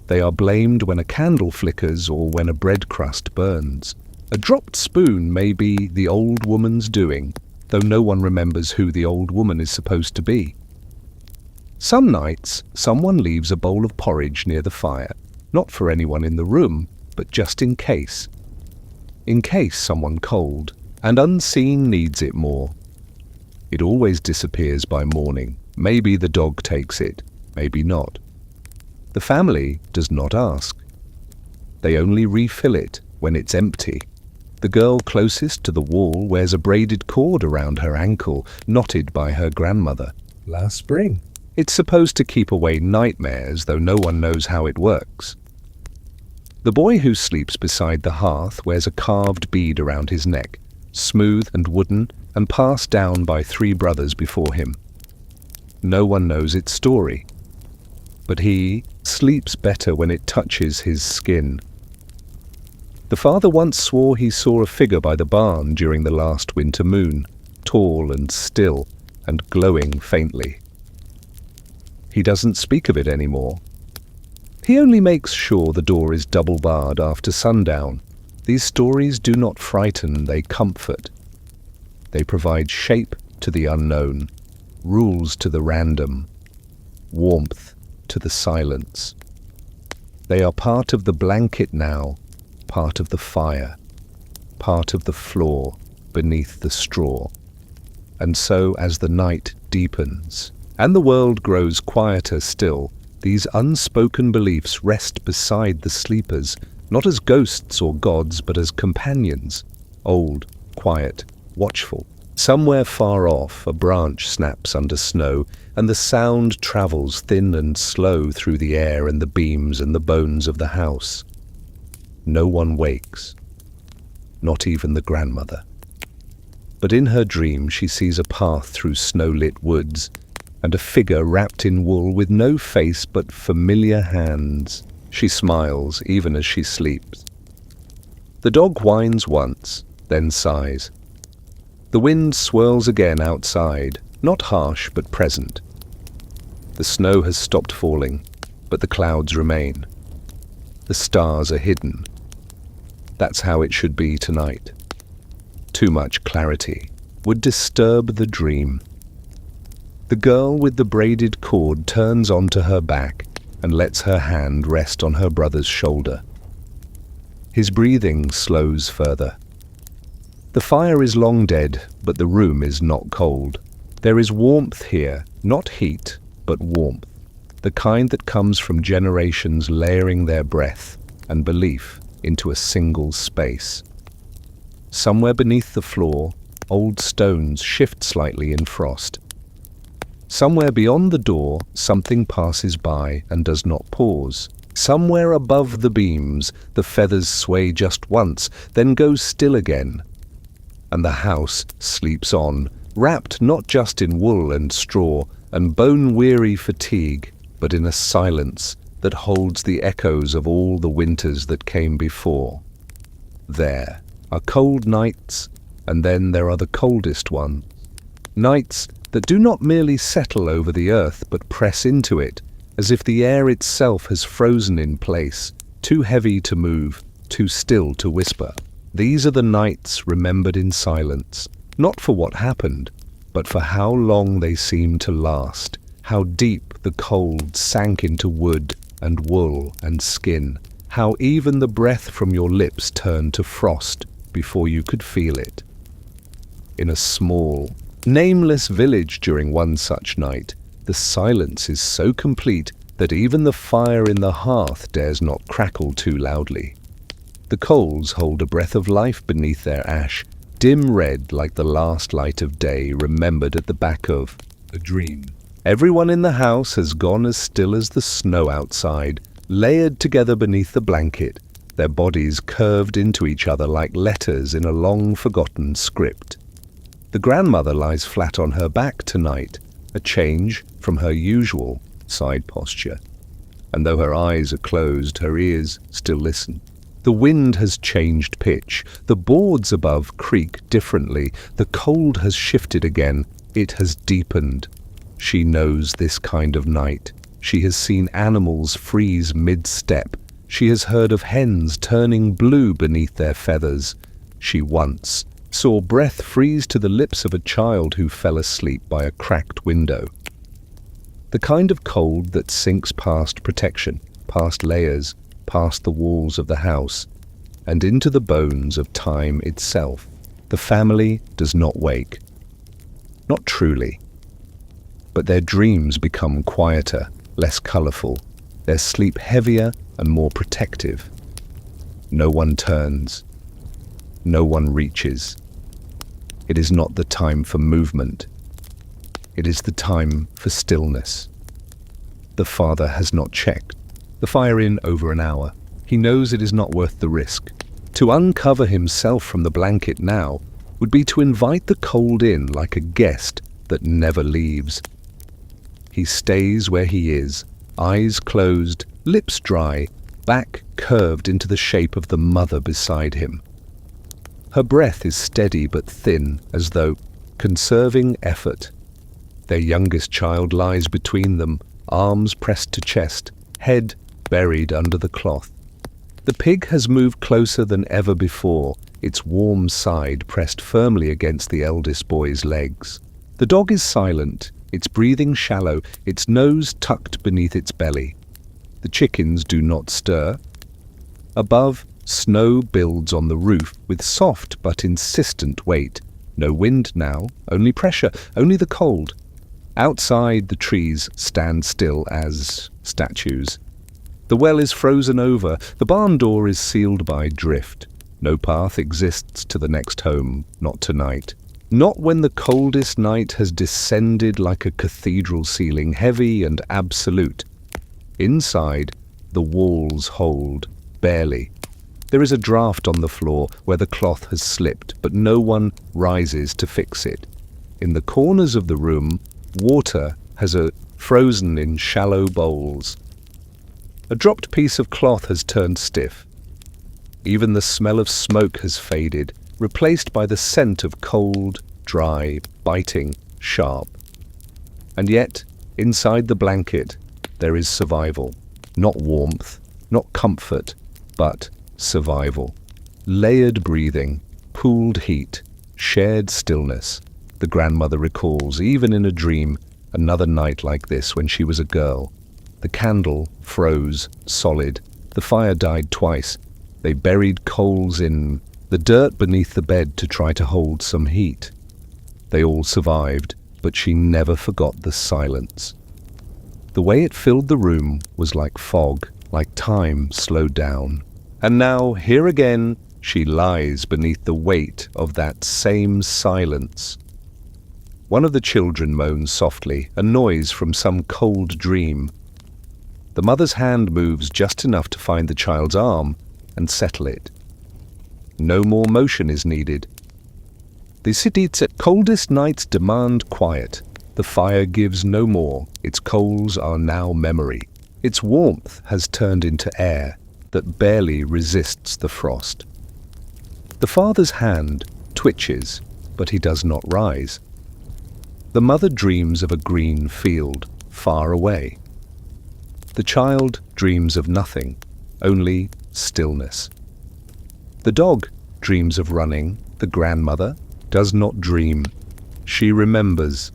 They are blamed when a candle flickers or when a bread crust burns. A dropped spoon may be the old woman's doing, though no one remembers who the old woman is supposed to be. Some nights, someone leaves a bowl of porridge near the fire, not for anyone in the room, but just in case. In case someone cold and unseen needs it more. It always disappears by morning. Maybe the dog takes it, maybe not. The family does not ask. They only refill it when it's empty. The girl closest to the wall wears a braided cord around her ankle, knotted by her grandmother. Last spring. It's supposed to keep away nightmares, though no one knows how it works. The boy who sleeps beside the hearth wears a carved bead around his neck, smooth and wooden, and passed down by 3 brothers before him. No one knows its story, but he sleeps better when it touches his skin. The father once swore he saw a figure by the barn during the last winter moon, tall and still, and glowing faintly. He doesn't speak of it anymore. He only makes sure the door is double barred after sundown. These stories do not frighten, they comfort. They provide shape to the unknown, rules to the random, warmth to the silence. They are part of the blanket now, part of the fire, part of the floor beneath the straw. And so as the night deepens, and the world grows quieter still, these unspoken beliefs rest beside the sleepers, not as ghosts or gods, but as companions, old, quiet, watchful. Somewhere far off, a branch snaps under snow, and the sound travels thin and slow through the air and the beams and the bones of the house. No one wakes, not even the grandmother. But in her dream she sees a path through snow-lit woods, and a figure wrapped in wool with no face but familiar hands. She smiles even as she sleeps. The dog whines once, then sighs. The wind swirls again outside, not harsh but present. The snow has stopped falling, but the clouds remain. The stars are hidden. That's how it should be tonight. Too much clarity would disturb the dream. The girl with the braided cord turns onto her back and lets her hand rest on her brother's shoulder. His breathing slows further. The fire is long dead, but the room is not cold. There is warmth here, not heat, but warmth, the kind that comes from generations layering their breath and belief into a single space. Somewhere beneath the floor, old stones shift slightly in frost. Somewhere beyond the door, something passes by and does not pause. Somewhere above the beams, the feathers sway just once, then go still again. And the house sleeps on, wrapped not just in wool and straw and bone-weary fatigue, but in a silence that holds the echoes of all the winters that came before. There are cold nights, and then there are the coldest ones. Nights that do not merely settle over the earth but press into it, as if the air itself has frozen in place, too heavy to move, too still to whisper. These are the nights remembered in silence, not for what happened, but for how long they seemed to last, how deep the cold sank into wood and wool and skin, how even the breath from your lips turned to frost before you could feel it. In a small, nameless village during one such night, the silence is so complete that even the fire in the hearth dares not crackle too loudly. The coals hold a breath of life beneath their ash, dim red like the last light of day remembered at the back of a dream. Everyone in the house has gone as still as the snow outside, layered together beneath the blanket, their bodies curved into each other like letters in a long-forgotten script. The grandmother lies flat on her back tonight, a change from her usual side posture. And though her eyes are closed, her ears still listen. The wind has changed pitch. The boards above creak differently. The cold has shifted again. It has deepened. She knows this kind of night. She has seen animals freeze mid-step. She has heard of hens turning blue beneath their feathers. She once saw breath freeze to the lips of a child who fell asleep by a cracked window. The kind of cold that sinks past protection, past layers, past the walls of the house, and into the bones of time itself. The family does not wake. Not truly. But their dreams become quieter, less colourful, their sleep heavier and more protective. No one turns. No one reaches. It is not the time for movement. It is the time for stillness. The father has not checked. The fire in over an hour. He knows it is not worth the risk. To uncover himself from the blanket now would be to invite the cold in like a guest that never leaves. He stays where he is, eyes closed, lips dry, back curved into the shape of the mother beside him. Her breath is steady but thin, as though conserving effort. Their youngest child lies between them, arms pressed to chest, head buried under the cloth. The pig has moved closer than ever before, its warm side pressed firmly against the eldest boy's legs. The dog is silent, its breathing shallow, its nose tucked beneath its belly. The chickens do not stir. Above, snow builds on the roof with soft but insistent weight. No wind now, only pressure, only the cold. Outside, the trees stand still as statues. The well is frozen over, the barn door is sealed by drift. No path exists to the next home, not tonight. Not when the coldest night has descended like a cathedral ceiling, heavy and absolute. Inside, the walls hold, barely. There is a draft on the floor where the cloth has slipped, but no one rises to fix it. In the corners of the room, water has frozen in shallow bowls. A dropped piece of cloth has turned stiff. Even the smell of smoke has faded, replaced by the scent of cold, dry, biting, sharp. And yet, inside the blanket, there is survival. Not warmth, not comfort, but survival. Layered breathing, pooled heat, shared stillness. The grandmother recalls, even in a dream, another night like this when she was a girl. The candle froze, solid. The fire died twice. They buried coals in the dirt beneath the bed to try to hold some heat. They all survived, but she never forgot the silence. The way it filled the room was like fog, like time slowed down. And now, here again, she lies beneath the weight of that same silence. One of the children moans softly, a noise from some cold dream. The mother's hand moves just enough to find the child's arm and settle it. No more motion is needed. The city's coldest nights demand quiet. The fire gives no more. Its coals are now memory. Its warmth has turned into air that barely resists the frost. The father's hand twitches, but he does not rise. The mother dreams of a green field, far away. The child dreams of nothing, only stillness. The dog dreams of running. The grandmother does not dream. She remembers.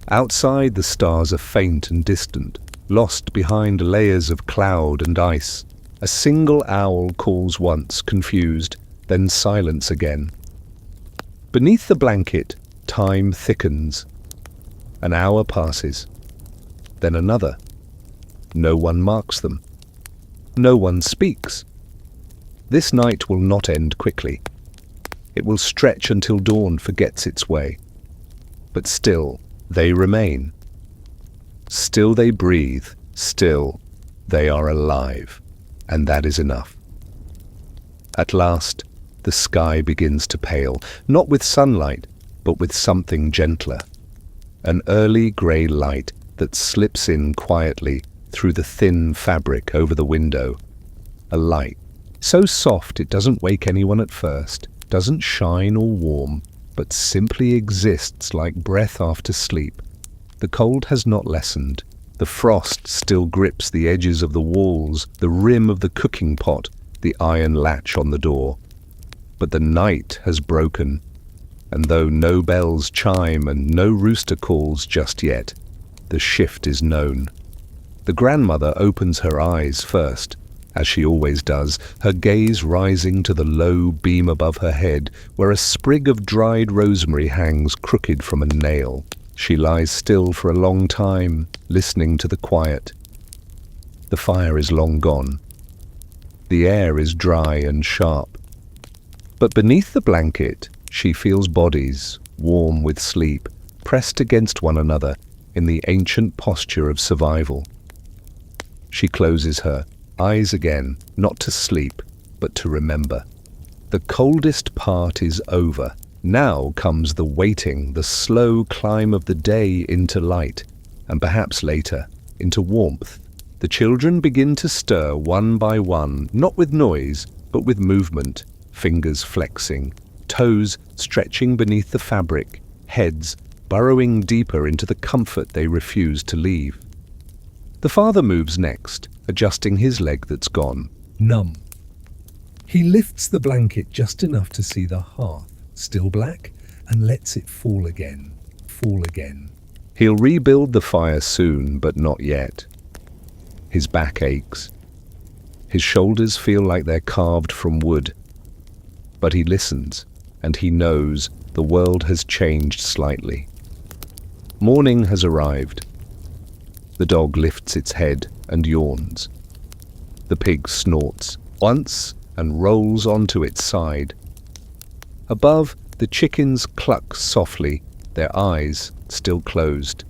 Outside, the stars are faint and distant, lost behind layers of cloud and ice. A single owl calls once, confused, then silence again. Beneath the blanket, time thickens. An hour passes, then another. No one marks them. No one speaks. This night will not end quickly. It will stretch until dawn forgets its way. But still, they remain. Still they breathe. Still, they are alive. And that is enough. At last, the sky begins to pale, not with sunlight, but with something gentler. An early grey light that slips in quietly through the thin fabric over the window. A light so soft it doesn't wake anyone at first, doesn't shine or warm, but simply exists like breath after sleep. The cold has not lessened. The frost still grips the edges of the walls, the rim of the cooking pot, the iron latch on the door. But the night has broken, and though no bells chime and no rooster calls just yet, the shift is known. The grandmother opens her eyes first, as she always does, her gaze rising to the low beam above her head, where a sprig of dried rosemary hangs crooked from a nail. She lies still for a long time, listening to the quiet. The fire is long gone. The air is dry and sharp. But beneath the blanket, she feels bodies, warm with sleep, pressed against one another in the ancient posture of survival. She closes her eyes again, not to sleep, but to remember. The coldest part is over. Now comes the waiting, the slow climb of the day into light, and perhaps later, into warmth. The children begin to stir one by one, not with noise, but with movement, fingers flexing, toes stretching beneath the fabric, heads burrowing deeper into the comfort they refuse to leave. The father moves next, adjusting his leg that's gone, numb. He lifts the blanket just enough to see the hearth, still black, and lets it fall again, fall again. He'll rebuild the fire soon, but not yet. His back aches. His shoulders feel like they're carved from wood. But he listens, and he knows the world has changed slightly. Morning has arrived. The dog lifts its head and yawns. The pig snorts once and rolls onto its side. Above, the chickens cluck softly, their eyes still closed.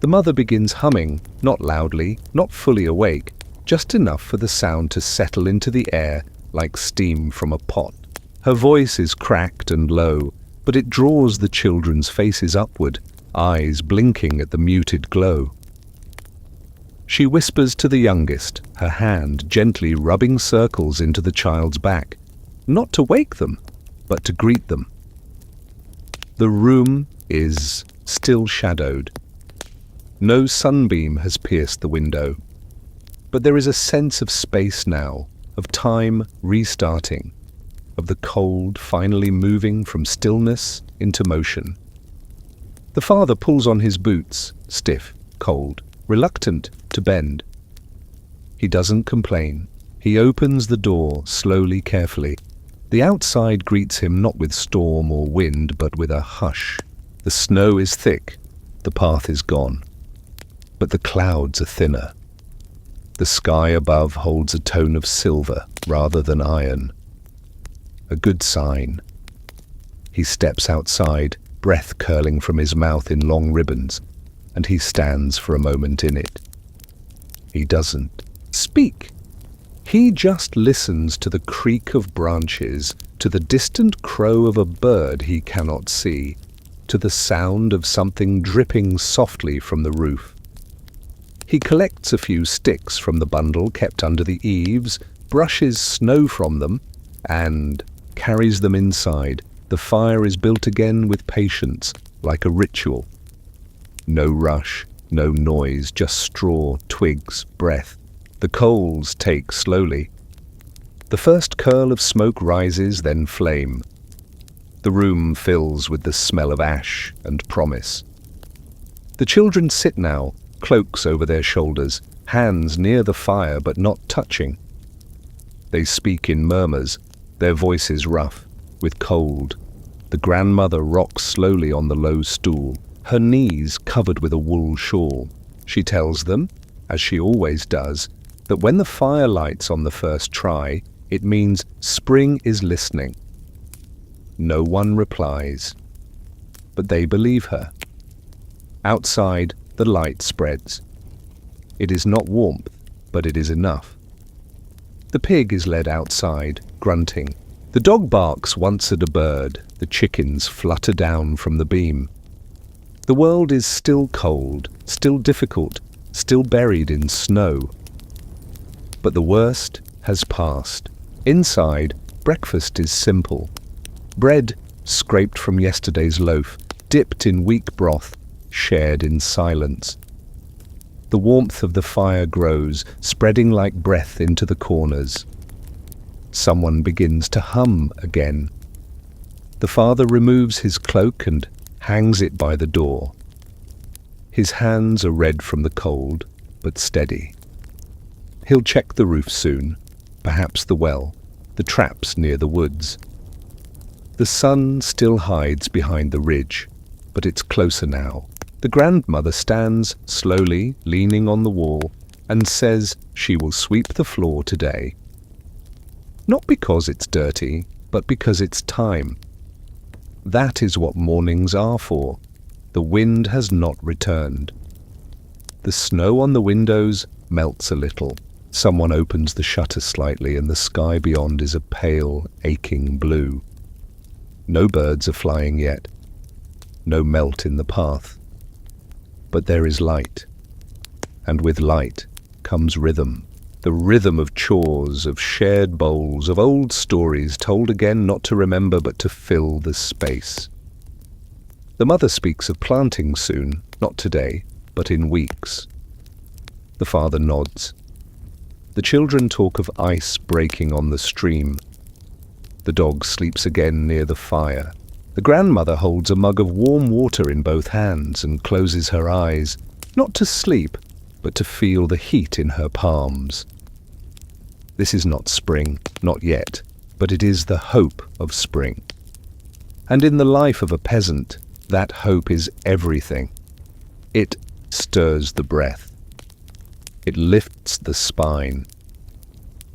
The mother begins humming, not loudly, not fully awake, just enough for the sound to settle into the air like steam from a pot. Her voice is cracked and low, but it draws the children's faces upward, eyes blinking at the muted glow. She whispers to the youngest, her hand gently rubbing circles into the child's back, not to wake them, but to greet them. The room is still shadowed. No sunbeam has pierced the window, but there is a sense of space now, of time restarting, of the cold finally moving from stillness into motion. The father pulls on his boots, stiff, cold, reluctant to bend. He doesn't complain. He opens the door slowly, carefully. The outside greets him not with storm or wind, but with a hush. The snow is thick, the path is gone, but the clouds are thinner. The sky above holds a tone of silver rather than iron. A good sign. He steps outside, breath curling from his mouth in long ribbons, and he stands for a moment in it. He doesn't speak. He just listens to the creak of branches, to the distant crow of a bird he cannot see, to the sound of something dripping softly from the roof. He collects a few sticks from the bundle kept under the eaves, brushes snow from them, and carries them inside. The fire is built again with patience, like a ritual. No rush, no noise, just straw, twigs, breath. The coals take slowly. The first curl of smoke rises, then flame. The room fills with the smell of ash and promise. The children sit now, cloaks over their shoulders, hands near the fire but not touching. They speak in murmurs, their voices rough, with cold. The grandmother rocks slowly on the low stool, her knees covered with a wool shawl. She tells them, as she always does, that when the fire lights on the first try, it means spring is listening. No one replies, but they believe her. Outside, the light spreads. It is not warmth, but it is enough. The pig is led outside, grunting. The dog barks once at a bird. The chickens flutter down from the beam. The world is still cold, still difficult, still buried in snow. But the worst has passed. Inside, breakfast is simple. Bread scraped from yesterday's loaf, dipped in weak broth, shared in silence. The warmth of the fire grows, spreading like breath into the corners. Someone begins to hum again. The father removes his cloak and hangs it by the door. His hands are red from the cold, but steady. He'll check the roof soon, perhaps the well, the traps near the woods. The sun still hides behind the ridge, but it's closer now. The grandmother stands slowly, leaning on the wall, and says she will sweep the floor today. Not because it's dirty, but because it's time. That is what mornings are for. The wind has not returned. The snow on the windows melts a little. Someone opens the shutter slightly and the sky beyond is a pale, aching blue. No birds are flying yet. No melt in the path. But there is light. And with light comes rhythm. The rhythm of chores, of shared bowls, of old stories told again not to remember but to fill the space. The mother speaks of planting soon, not today, but in weeks. The father nods. The children talk of ice breaking on the stream. The dog sleeps again near the fire. The grandmother holds a mug of warm water in both hands and closes her eyes, not to sleep, but to feel the heat in her palms. This is not spring, not yet, but it is the hope of spring. And in the life of a peasant, that hope is everything. It stirs the breath. It lifts the spine.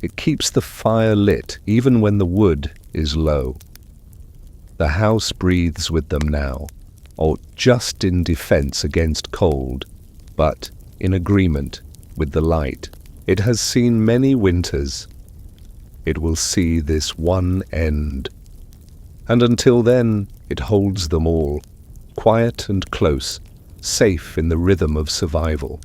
It keeps the fire lit even when the wood is low. The house breathes with them now, or just in defense against cold, but in agreement with the light. It has seen many winters. It will see this one end. And until then, it holds them all, quiet and close, safe in the rhythm of survival.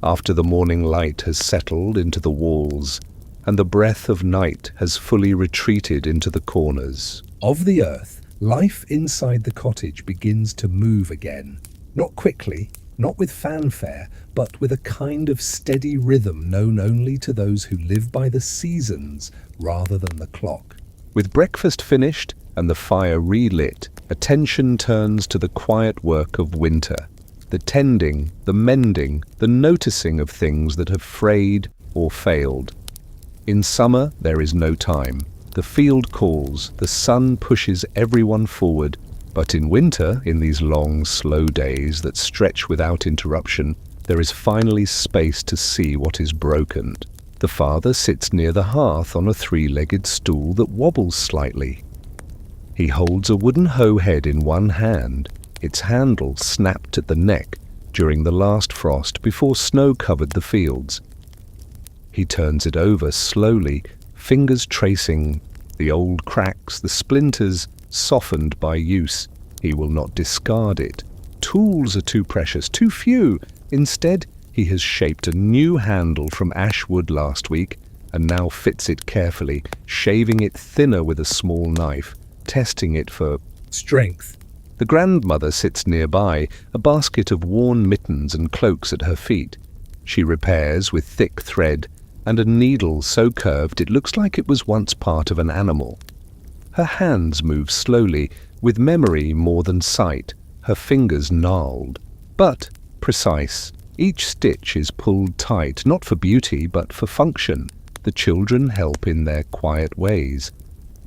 After the morning light has settled into the walls, and the breath of night has fully retreated into the corners of the earth, life inside the cottage begins to move again. Not quickly, not with fanfare, but with a kind of steady rhythm known only to those who live by the seasons rather than the clock. With breakfast finished and the fire relit, attention turns to the quiet work of winter. The tending, the mending, the noticing of things that have frayed or failed. In summer, there is no time. The field calls, the sun pushes everyone forward, but in winter, in these long, slow days that stretch without interruption, there is finally space to see what is broken. The father sits near the hearth on a three-legged stool that wobbles slightly. He holds a wooden hoe head in one hand. Its handle snapped at the neck during the last frost before snow covered the fields. He turns it over slowly, fingers tracing the old cracks, the splinters softened by use. He will not discard it. Tools are too precious, too few. Instead, he has shaped a new handle from ash wood last week and now fits it carefully, shaving it thinner with a small knife, testing it for strength. The grandmother sits nearby, a basket of worn mittens and cloaks at her feet. She repairs with thick thread and a needle so curved it looks like it was once part of an animal. Her hands move slowly, with memory more than sight, her fingers gnarled, but precise. Each stitch is pulled tight, not for beauty, but for function. The children help in their quiet ways.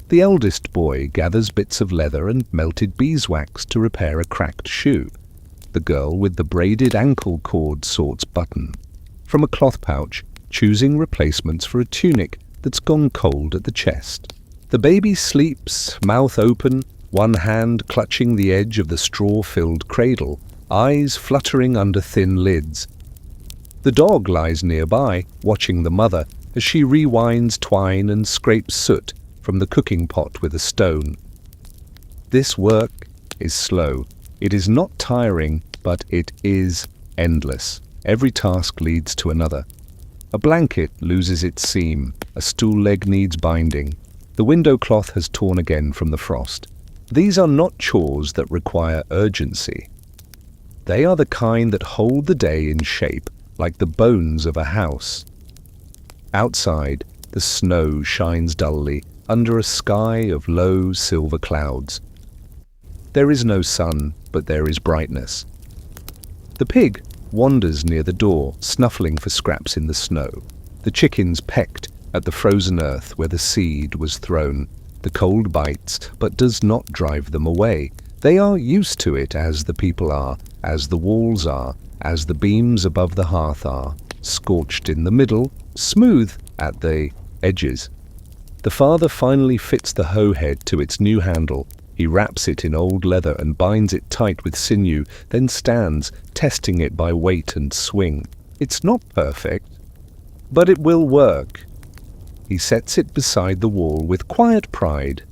The eldest boy gathers bits of leather and melted beeswax to repair a cracked shoe. The girl with the braided ankle cord sorts button from a cloth pouch, choosing replacements for a tunic that's gone cold at the chest. The baby sleeps, mouth open, one hand clutching the edge of the straw-filled cradle, eyes fluttering under thin lids. The dog lies nearby, watching the mother as she rewinds twine and scrapes soot from the cooking pot with a stone. This work is slow. It is not tiring, but it is endless. Every task leads to another. A blanket loses its seam. A stool leg needs binding. The window cloth has torn again from the frost. These are not chores that require urgency. They are the kind that hold the day in shape, like the bones of a house. Outside, the snow shines dully under a sky of low silver clouds. There is no sun, but there is brightness. The pig wanders near the door, snuffling for scraps in the snow. The chickens pecked at the frozen earth where the seed was thrown. The cold bites, but does not drive them away. They are used to it, as the people are, as the walls are, as the beams above the hearth are, scorched in the middle, smooth at the edges. The father finally fits the hoe head to its new handle. He wraps it in old leather and binds it tight with sinew, then stands, testing it by weight and swing. It's not perfect, but it will work. He sets it beside the wall with quiet pride.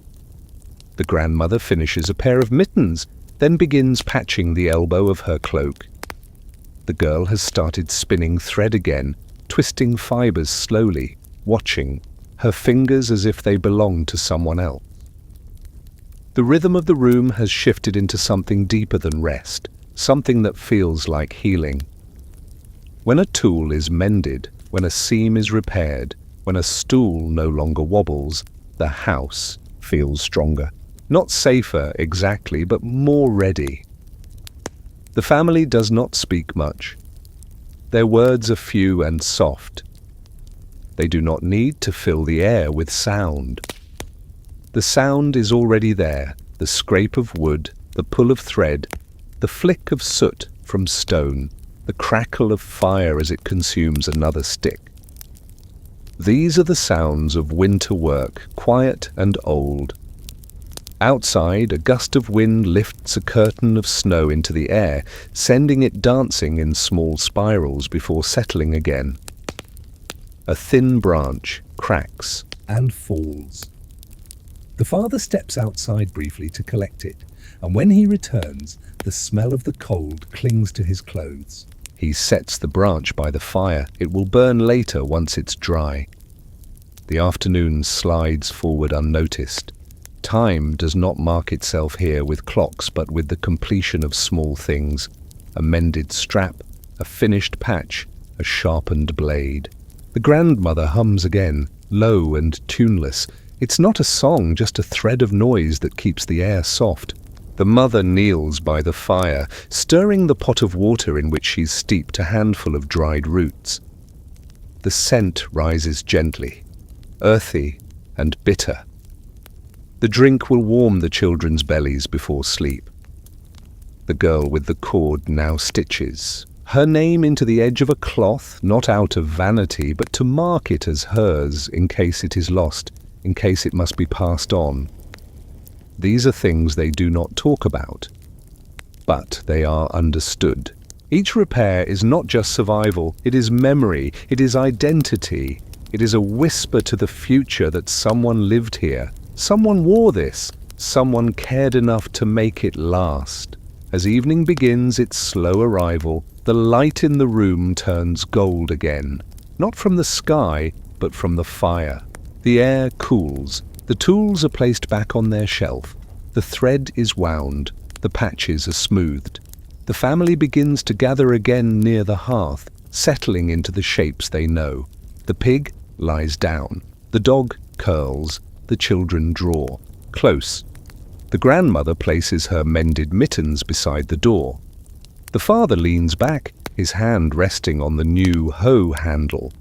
The grandmother finishes a pair of mittens, then begins patching the elbow of her cloak. The girl has started spinning thread again, twisting fibers slowly, watching, her fingers as if they belong to someone else. The rhythm of the room has shifted into something deeper than rest, something that feels like healing. When a tool is mended, when a seam is repaired, when a stool no longer wobbles, the house feels stronger. Not safer exactly, but more ready. The family does not speak much. Their words are few and soft. They do not need to fill the air with sound. The sound is already there, the scrape of wood, the pull of thread, the flick of soot from stone, the crackle of fire as it consumes another stick. These are the sounds of winter work, quiet and old. Outside, a gust of wind lifts a curtain of snow into the air, sending it dancing in small spirals before settling again. A thin branch cracks and falls. The father steps outside briefly to collect it, and when he returns, the smell of the cold clings to his clothes. He sets the branch by the fire. It will burn later once it's dry. The afternoon slides forward unnoticed. Time does not mark itself here with clocks, but with the completion of small things. A mended strap, a finished patch, a sharpened blade. The grandmother hums again, low and tuneless. It's not a song, just a thread of noise that keeps the air soft. The mother kneels by the fire, stirring the pot of water in which she's steeped a handful of dried roots. The scent rises gently, earthy and bitter. The drink will warm the children's bellies before sleep. The girl with the cord now stitches her name into the edge of a cloth, not out of vanity, but to mark it as hers in case it is lost, in case it must be passed on. These are things they do not talk about, but they are understood. Each repair is not just survival, it is memory, it is identity. It is a whisper to the future that someone lived here, someone wore this, someone cared enough to make it last. As evening begins its slow arrival, the light in the room turns gold again, not from the sky, but from the fire. The air cools, the tools are placed back on their shelf, the thread is wound, the patches are smoothed. The family begins to gather again near the hearth, settling into the shapes they know. The pig lies down, the dog curls, the children draw, close. The grandmother places her mended mittens beside the door. The father leans back, his hand resting on the new hoe handle.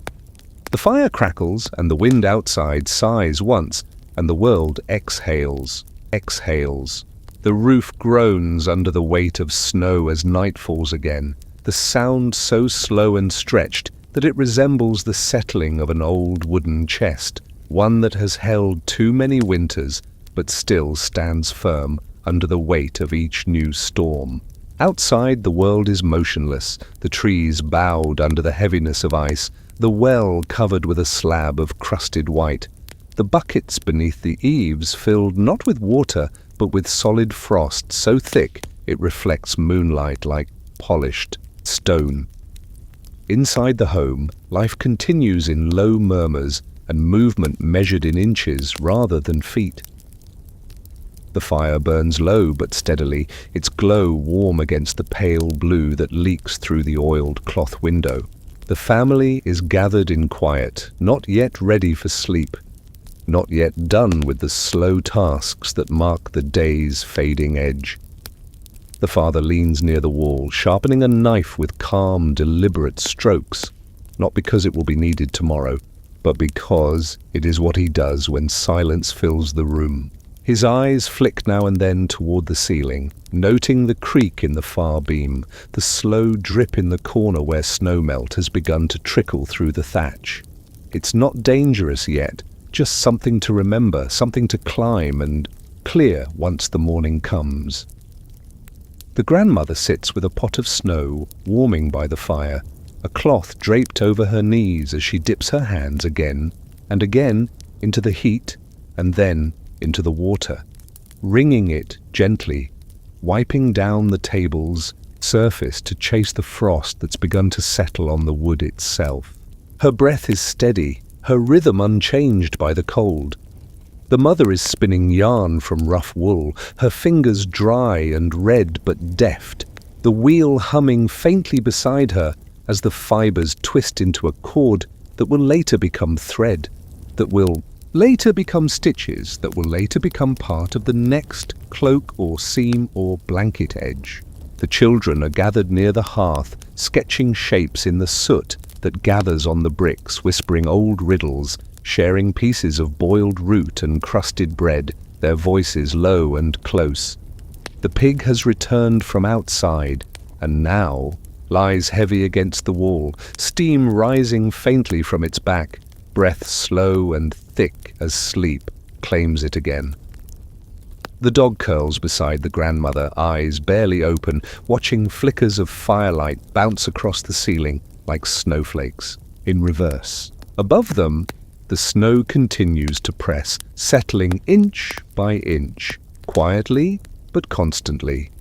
The fire crackles and the wind outside sighs once, and the world exhales, exhales. The roof groans under the weight of snow as night falls again, the sound so slow and stretched that it resembles the settling of an old wooden chest, one that has held too many winters but still stands firm under the weight of each new storm. Outside the world is motionless, the trees bowed under the heaviness of ice, the well covered with a slab of crusted white, the buckets beneath the eaves filled not with water but with solid frost so thick it reflects moonlight like polished stone. Inside the home, life continues in low murmurs and movement measured in inches rather than feet. The fire burns low but steadily, its glow warm against the pale blue that leaks through the oiled cloth window. The family is gathered in quiet, not yet ready for sleep, not yet done with the slow tasks that mark the day's fading edge. The father leans near the wall, sharpening a knife with calm, deliberate strokes, not because it will be needed tomorrow, but because it is what he does when silence fills the room. His eyes flick now and then toward the ceiling, noting the creak in the far beam, the slow drip in the corner where snowmelt has begun to trickle through the thatch. It's not dangerous yet, just something to remember, something to climb and clear once the morning comes. The grandmother sits with a pot of snow warming by the fire, a cloth draped over her knees as she dips her hands again and again into the heat and then into the water, wringing it gently, wiping down the table's surface to chase the frost that's begun to settle on the wood itself. Her breath is steady, her rhythm unchanged by the cold. The mother is spinning yarn from rough wool, her fingers dry and red but deft, the wheel humming faintly beside her as the fibers twist into a cord that will later become thread, that will later become stitches, that will later become part of the next cloak or seam or blanket edge. The children are gathered near the hearth, sketching shapes in the soot that gathers on the bricks, whispering old riddles, sharing pieces of boiled root and crusted bread, their voices low and close. The pig has returned from outside, and now lies heavy against the wall, steam rising faintly from its back, breath slow and thick as sleep claims it again. The dog curls beside the grandmother, eyes barely open, watching flickers of firelight bounce across the ceiling like snowflakes, in reverse. Above them, the snow continues to press, settling inch by inch, quietly but constantly.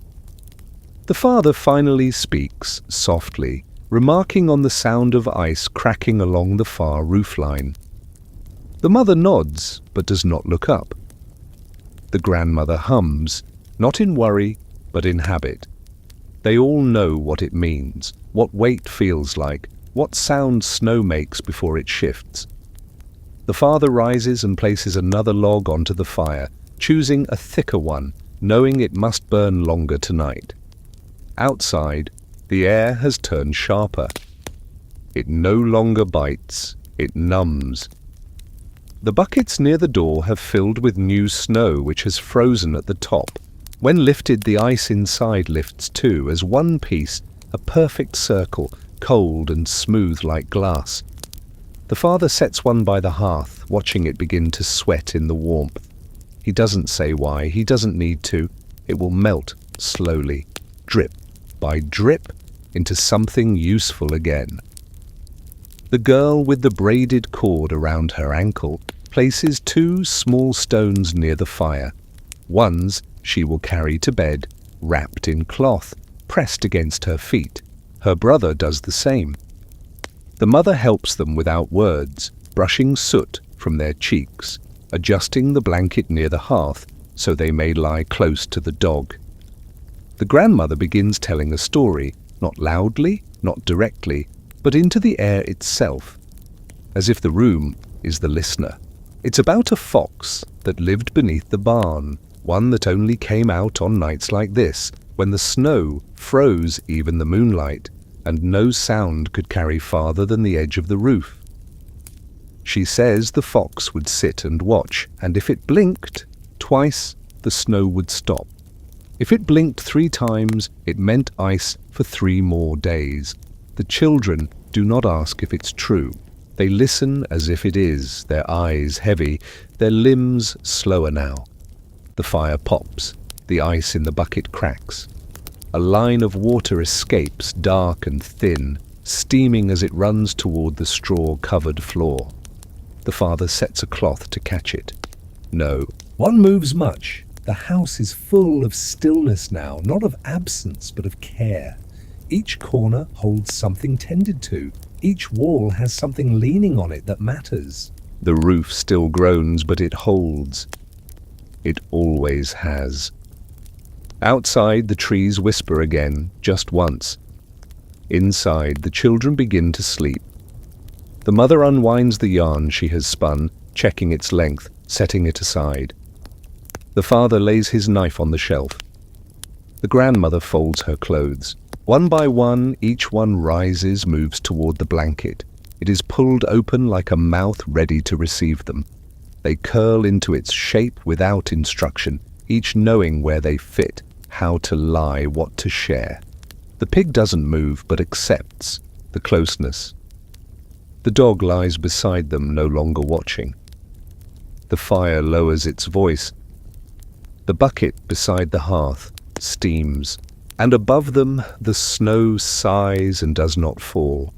The father finally speaks, softly, remarking on the sound of ice cracking along the far roofline. The mother nods, but does not look up. The grandmother hums, not in worry, but in habit. They all know what it means, what weight feels like, what sound snow makes before it shifts. The father rises and places another log onto the fire, choosing a thicker one, knowing it must burn longer tonight. Outside, the air has turned sharper. It no longer bites, it numbs. The buckets near the door have filled with new snow which has frozen at the top. When lifted, the ice inside lifts too, as one piece, a perfect circle, cold and smooth like glass. The father sets one by the hearth, watching it begin to sweat in the warmth. He doesn't say why, he doesn't need to. It will melt slowly, drip by drip, into something useful again. The girl with the braided cord around her ankle places two small stones near the fire. Ones she will carry to bed, wrapped in cloth, pressed against her feet. Her brother does the same. The mother helps them without words, brushing soot from their cheeks, adjusting the blanket near the hearth so they may lie close to the dog. The grandmother begins telling a story, not loudly, not directly, but into the air itself, as if the room is the listener. It's about a fox that lived beneath the barn, one that only came out on nights like this, when the snow froze even the moonlight, and no sound could carry farther than the edge of the roof. She says the fox would sit and watch, and if it blinked twice, the snow would stop. If it blinked 3 times, it meant ice for 3 more days. The children do not ask if it's true. They listen as if it is, their eyes heavy, their limbs slower now. The fire pops, the ice in the bucket cracks. A line of water escapes, dark and thin, steaming as it runs toward the straw-covered floor. The father sets a cloth to catch it. No, one moves much. The house is full of stillness now, not of absence, but of care. Each corner holds something tended to. Each wall has something leaning on it that matters. The roof still groans, but it holds. It always has. Outside, the trees whisper again, just once. Inside, the children begin to sleep. The mother unwinds the yarn she has spun, checking its length, setting it aside. The father lays his knife on the shelf. The grandmother folds her clothes. One by one, each one rises, moves toward the blanket. It is pulled open like a mouth ready to receive them. They curl into its shape without instruction, each knowing where they fit, how to lie, what to share. The pig doesn't move, but accepts the closeness. The dog lies beside them, no longer watching. The fire lowers its voice. The bucket beside the hearth steams, and above them the snow sighs and does not fall.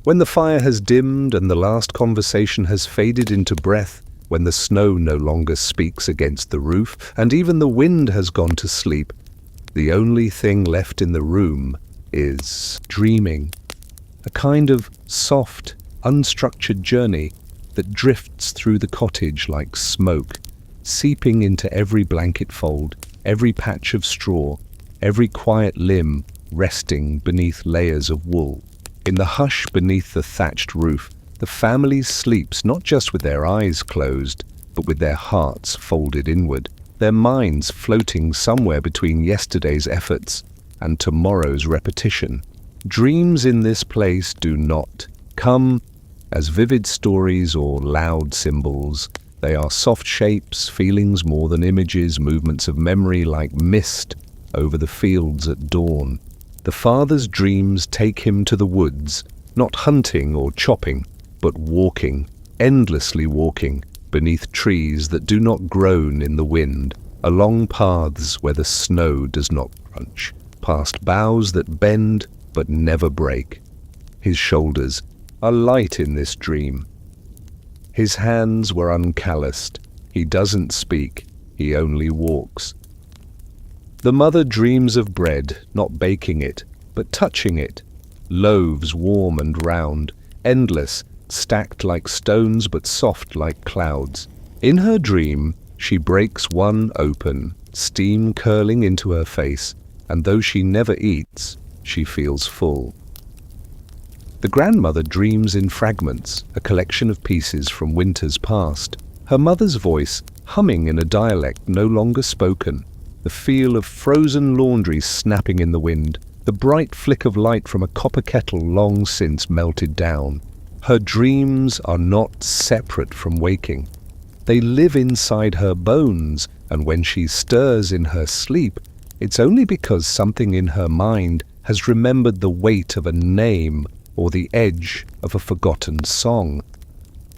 When the fire has dimmed and the last conversation has faded into breath, when the snow no longer speaks against the roof, and even the wind has gone to sleep, the only thing left in the room is dreaming, a kind of soft, unstructured journey that drifts through the cottage like smoke, seeping into every blanket fold, every patch of straw, every quiet limb resting beneath layers of wool. In the hush beneath the thatched roof, the family sleeps not just with their eyes closed, but with their hearts folded inward, their minds floating somewhere between yesterday's efforts and tomorrow's repetition. Dreams in this place do not come as vivid stories or loud symbols. They are soft shapes, feelings more than images, movements of memory like mist over the fields at dawn. The father's dreams take him to the woods, not hunting or chopping, but walking, endlessly walking, beneath trees that do not groan in the wind, along paths where the snow does not crunch, past boughs that bend but never break. His shoulders are light in this dream. His hands were uncalloused. He doesn't speak, he only walks. The mother dreams of bread, not baking it, but touching it. Loaves warm and round, endless, stacked like stones but soft like clouds. In her dream, she breaks one open, steam curling into her face, and though she never eats, she feels full. The grandmother dreams in fragments, a collection of pieces from winters past. Her mother's voice humming in a dialect no longer spoken. The feel of frozen laundry snapping in the wind, the bright flick of light from a copper kettle long since melted down. Her dreams are not separate from waking. They live inside her bones, and when she stirs in her sleep, it's only because something in her mind has remembered the weight of a name or the edge of a forgotten song.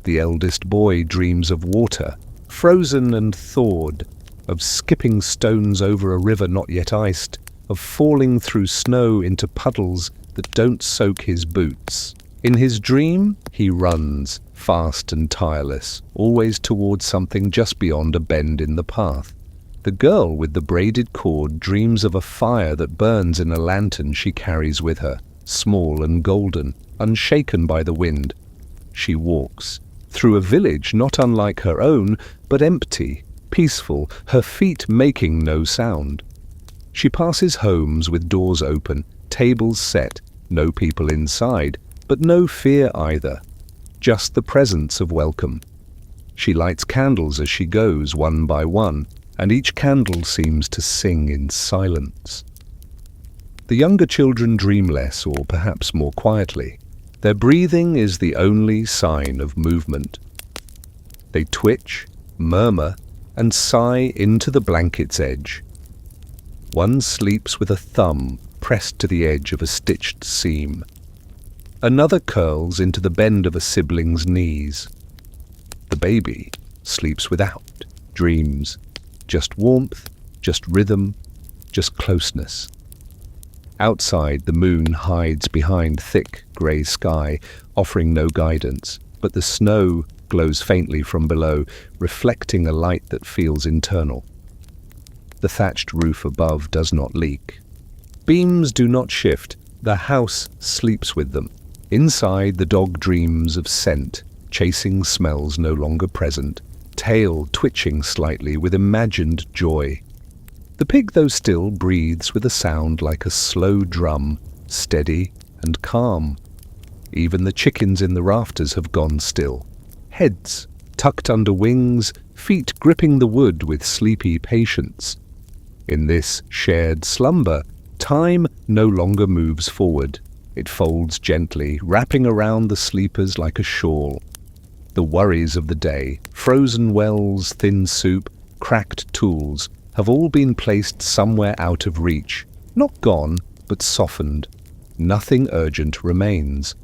The eldest boy dreams of water, frozen and thawed, of skipping stones over a river not yet iced, of falling through snow into puddles that don't soak his boots. In his dream, he runs, fast and tireless, always towards something just beyond a bend in the path. The girl with the braided cord dreams of a fire that burns in a lantern she carries with her, small and golden, unshaken by the wind. She walks through a village not unlike her own, but empty, peaceful, her feet making no sound. She passes homes with doors open, tables set, no people inside, but no fear either, just the presence of welcome. She lights candles as she goes, one by one, and each candle seems to sing in silence. The younger children dream less, or perhaps more quietly. Their breathing is the only sign of movement. They twitch, murmur, and sigh into the blanket's edge. One sleeps with a thumb pressed to the edge of a stitched seam. Another curls into the bend of a sibling's knees. The baby sleeps without dreams, just warmth, just rhythm, just closeness. Outside, the moon hides behind thick grey sky, offering no guidance, but the snow glows faintly from below, reflecting a light that feels internal. The thatched roof above does not leak. Beams do not shift, the house sleeps with them. Inside, the dog dreams of scent, chasing smells no longer present, tail twitching slightly with imagined joy. The pig, though still, breathes with a sound like a slow drum, steady and calm. Even the chickens in the rafters have gone still, heads tucked under wings, feet gripping the wood with sleepy patience. In this shared slumber, time no longer moves forward. It folds gently, wrapping around the sleepers like a shawl. The worries of the day, frozen wells, thin soup, cracked tools, have all been placed somewhere out of reach. Not gone, but softened. Nothing urgent remains.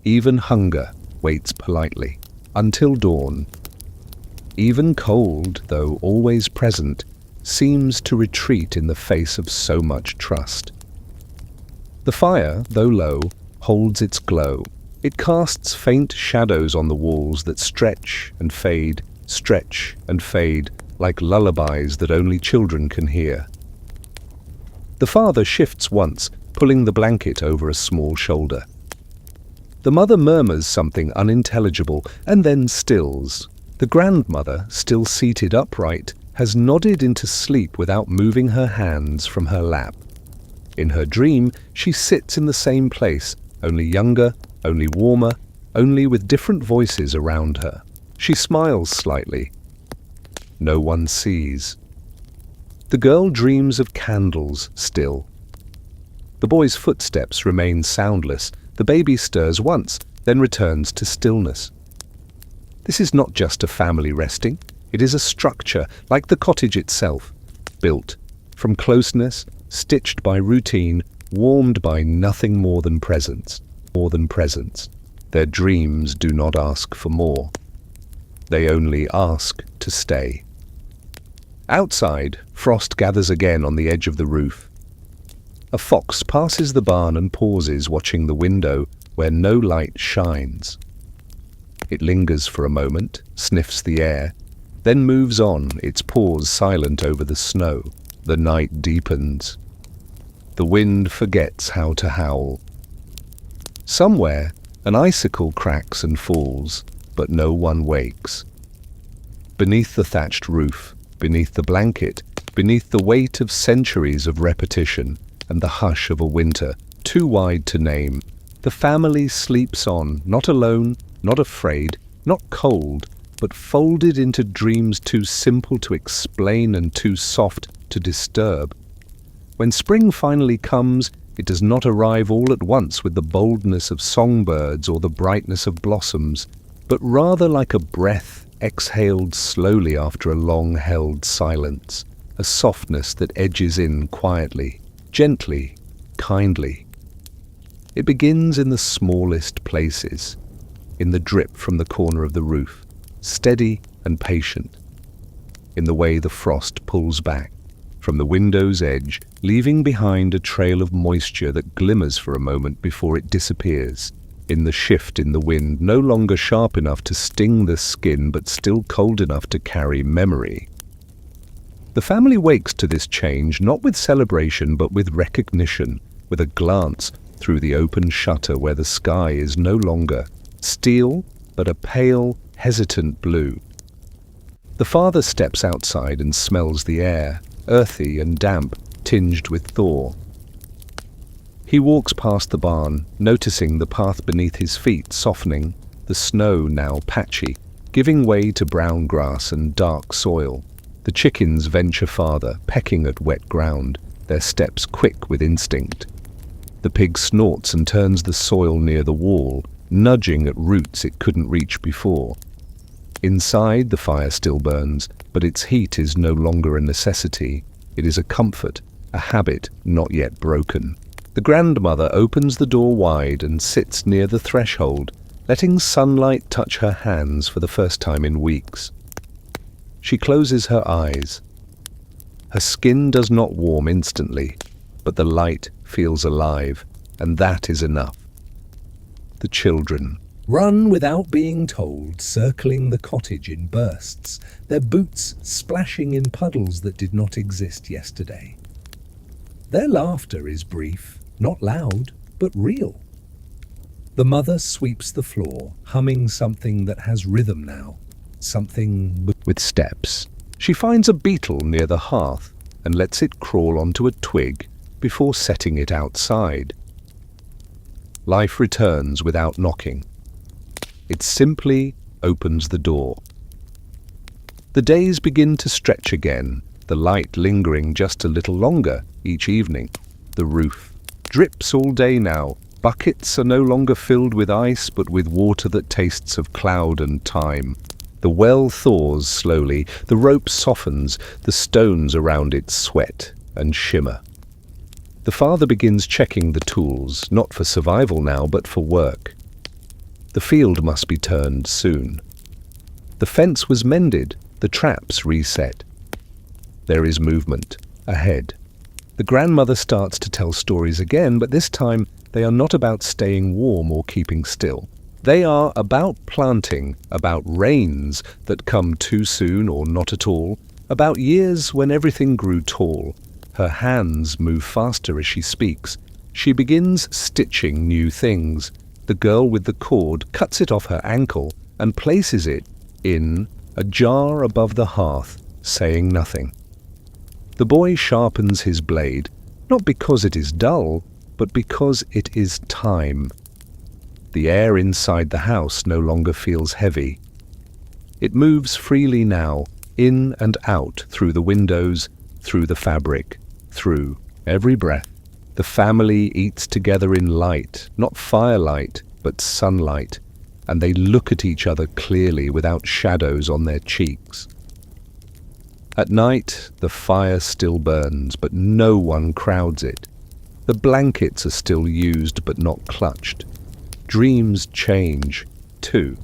Even hunger waits politely, until dawn. Even cold, though always present, seems to retreat in the face of so much trust. The fire, though low, holds its glow. It casts faint shadows on the walls that stretch and fade, like lullabies that only children can hear. The father shifts once, pulling the blanket over a small shoulder. The mother murmurs something unintelligible and then stills. The grandmother, still seated upright, has nodded into sleep without moving her hands from her lap. In her dream, she sits in the same place, only younger, only warmer, only with different voices around her. She smiles slightly. No one sees. The girl dreams of candles still. The boy's footsteps remain soundless. The baby stirs once, then returns to stillness. This is not just a family resting. It is a structure, like the cottage itself, built from closeness, stitched by routine, warmed by nothing more than presence. Their dreams do not ask for more. They only ask to stay. Outside, frost gathers again on the edge of the roof. A fox passes the barn and pauses, watching the window where no light shines. It lingers for a moment, sniffs the air, then moves on, its paws silent over the snow. The night deepens. The wind forgets how to howl. Somewhere, an icicle cracks and falls, but no one wakes. Beneath the thatched roof, beneath the blanket, beneath the weight of centuries of repetition and the hush of a winter too wide to name, the family sleeps on, not alone, not afraid, not cold, but folded into dreams too simple to explain and too soft to disturb. When spring finally comes, it does not arrive all at once with the boldness of songbirds or the brightness of blossoms, but rather like a breath exhaled slowly after a long-held silence, a softness that edges in quietly, gently, kindly. It begins in the smallest places, in the drip from the corner of the roof, steady and patient, in the way the frost pulls back from the window's edge, leaving behind a trail of moisture that glimmers for a moment before it disappears, in the shift in the wind, no longer sharp enough to sting the skin but still cold enough to carry memory. The family wakes to this change not with celebration but with recognition, with a glance through the open shutter where the sky is no longer steel but a pale, hesitant blue. The father steps outside and smells the air, earthy and damp, tinged with thaw. He walks past the barn, noticing the path beneath his feet softening, the snow now patchy, giving way to brown grass and dark soil. The chickens venture farther, pecking at wet ground, their steps quick with instinct. The pig snorts and turns the soil near the wall, nudging at roots it couldn't reach before. Inside, the fire still burns, but its heat is no longer a necessity. It is a comfort, a habit not yet broken. The grandmother opens the door wide and sits near the threshold, letting sunlight touch her hands for the first time in weeks. She closes her eyes. Her skin does not warm instantly, but the light feels alive, and that is enough. The children run without being told, circling the cottage in bursts, their boots splashing in puddles that did not exist yesterday. Their laughter is brief, not loud, but real. The mother sweeps the floor, humming something that has rhythm now, something with steps. She finds a beetle near the hearth and lets it crawl onto a twig before setting it outside. Life returns without knocking. It simply opens the door. The days begin to stretch again, the light lingering just a little longer each evening. The roof drips all day now. Buckets are no longer filled with ice, but with water that tastes of cloud and time. The well thaws slowly, the rope softens, the stones around it sweat and shimmer. The father begins checking the tools, not for survival now, but for work. The field must be turned soon. The fence was mended, the traps reset. There is movement ahead. The grandmother starts to tell stories again, but this time they are not about staying warm or keeping still. They are about planting, about rains that come too soon or not at all, about years when everything grew tall. Her hands move faster as she speaks. She begins stitching new things. The girl with the cord cuts it off her ankle and places it in a jar above the hearth, saying nothing. The boy sharpens his blade, not because it is dull, but because it is time. The air inside the house no longer feels heavy. It moves freely now, in and out, through the windows, through the fabric, through every breath. The family eats together in light, not firelight, but sunlight, and they look at each other clearly without shadows on their cheeks. At night, the fire still burns, but no one crowds it. The blankets are still used, but not clutched. Dreams change, too.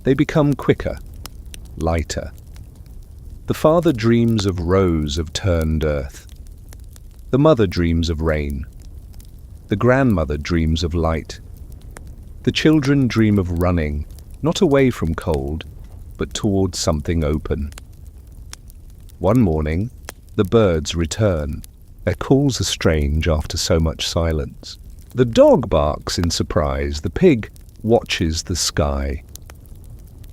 They become quicker, lighter. The father dreams of rows of turned earth. The mother dreams of rain. The grandmother dreams of light. The children dream of running, not away from cold, but towards something open. One morning, the birds return. Their calls are strange after so much silence. The dog barks in surprise. The pig watches the sky.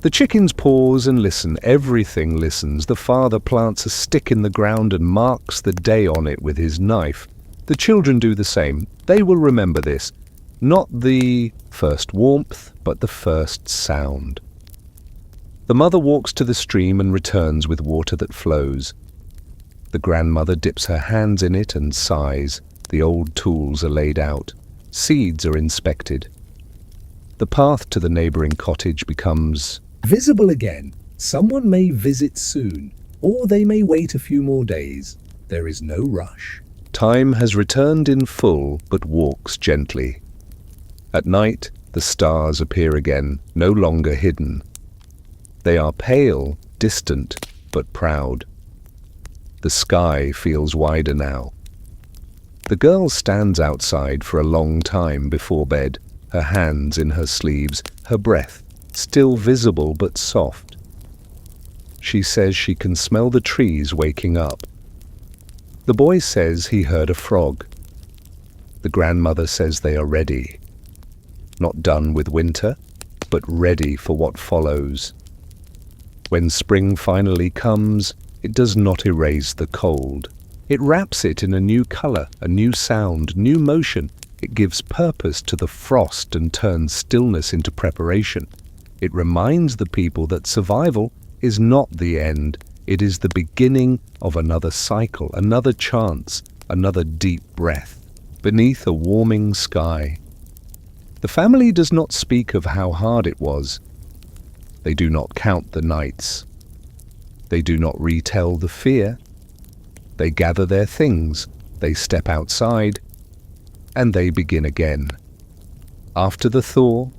The chickens pause and listen. Everything listens. The father plants a stick in the ground and marks the day on it with his knife. The children do the same. They will remember this. Not the first warmth, but the first sound. The mother walks to the stream and returns with water that flows. The grandmother dips her hands in it and sighs. The old tools are laid out. Seeds are inspected. The path to the neighboring cottage becomes visible again. Someone may visit soon, or they may wait a few more days. There is no rush. Time has returned in full, but walks gently. At night, the stars appear again, no longer hidden. They are pale, distant, but proud. The sky feels wider now. The girl stands outside for a long time before bed, her hands in her sleeves, her breath still visible but soft. She says she can smell the trees waking up. The boy says he heard a frog. The grandmother says they are ready. Not done with winter, but ready for what follows. When spring finally comes, it does not erase the cold. It wraps it in a new color, a new sound, new motion. It gives purpose to the frost and turns stillness into preparation. It reminds the people that survival is not the end. It is the beginning of another cycle, another chance, another deep breath, beneath a warming sky. The family does not speak of how hard it was. They do not count the nights. They do not retell the fear. They gather their things, they step outside, and they begin again. After the thaw,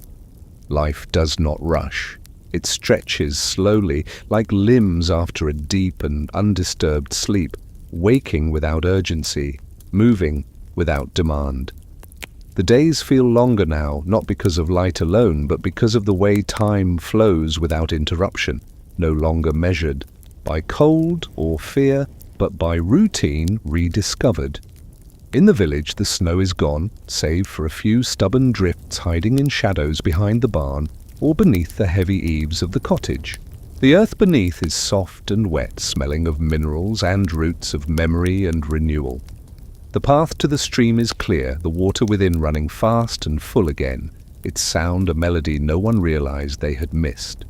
life does not rush. It stretches slowly, like limbs after a deep and undisturbed sleep, waking without urgency, moving without demand. The days feel longer now, not because of light alone, but because of the way time flows without interruption, no longer measured by cold or fear, but by routine rediscovered. In the village, the snow is gone, save for a few stubborn drifts hiding in shadows behind the barn or beneath the heavy eaves of the cottage. The earth beneath is soft and wet, smelling of minerals and roots of memory and renewal. The path to the stream is clear, the water within running fast and full again, its sound a melody no one realized they had missed.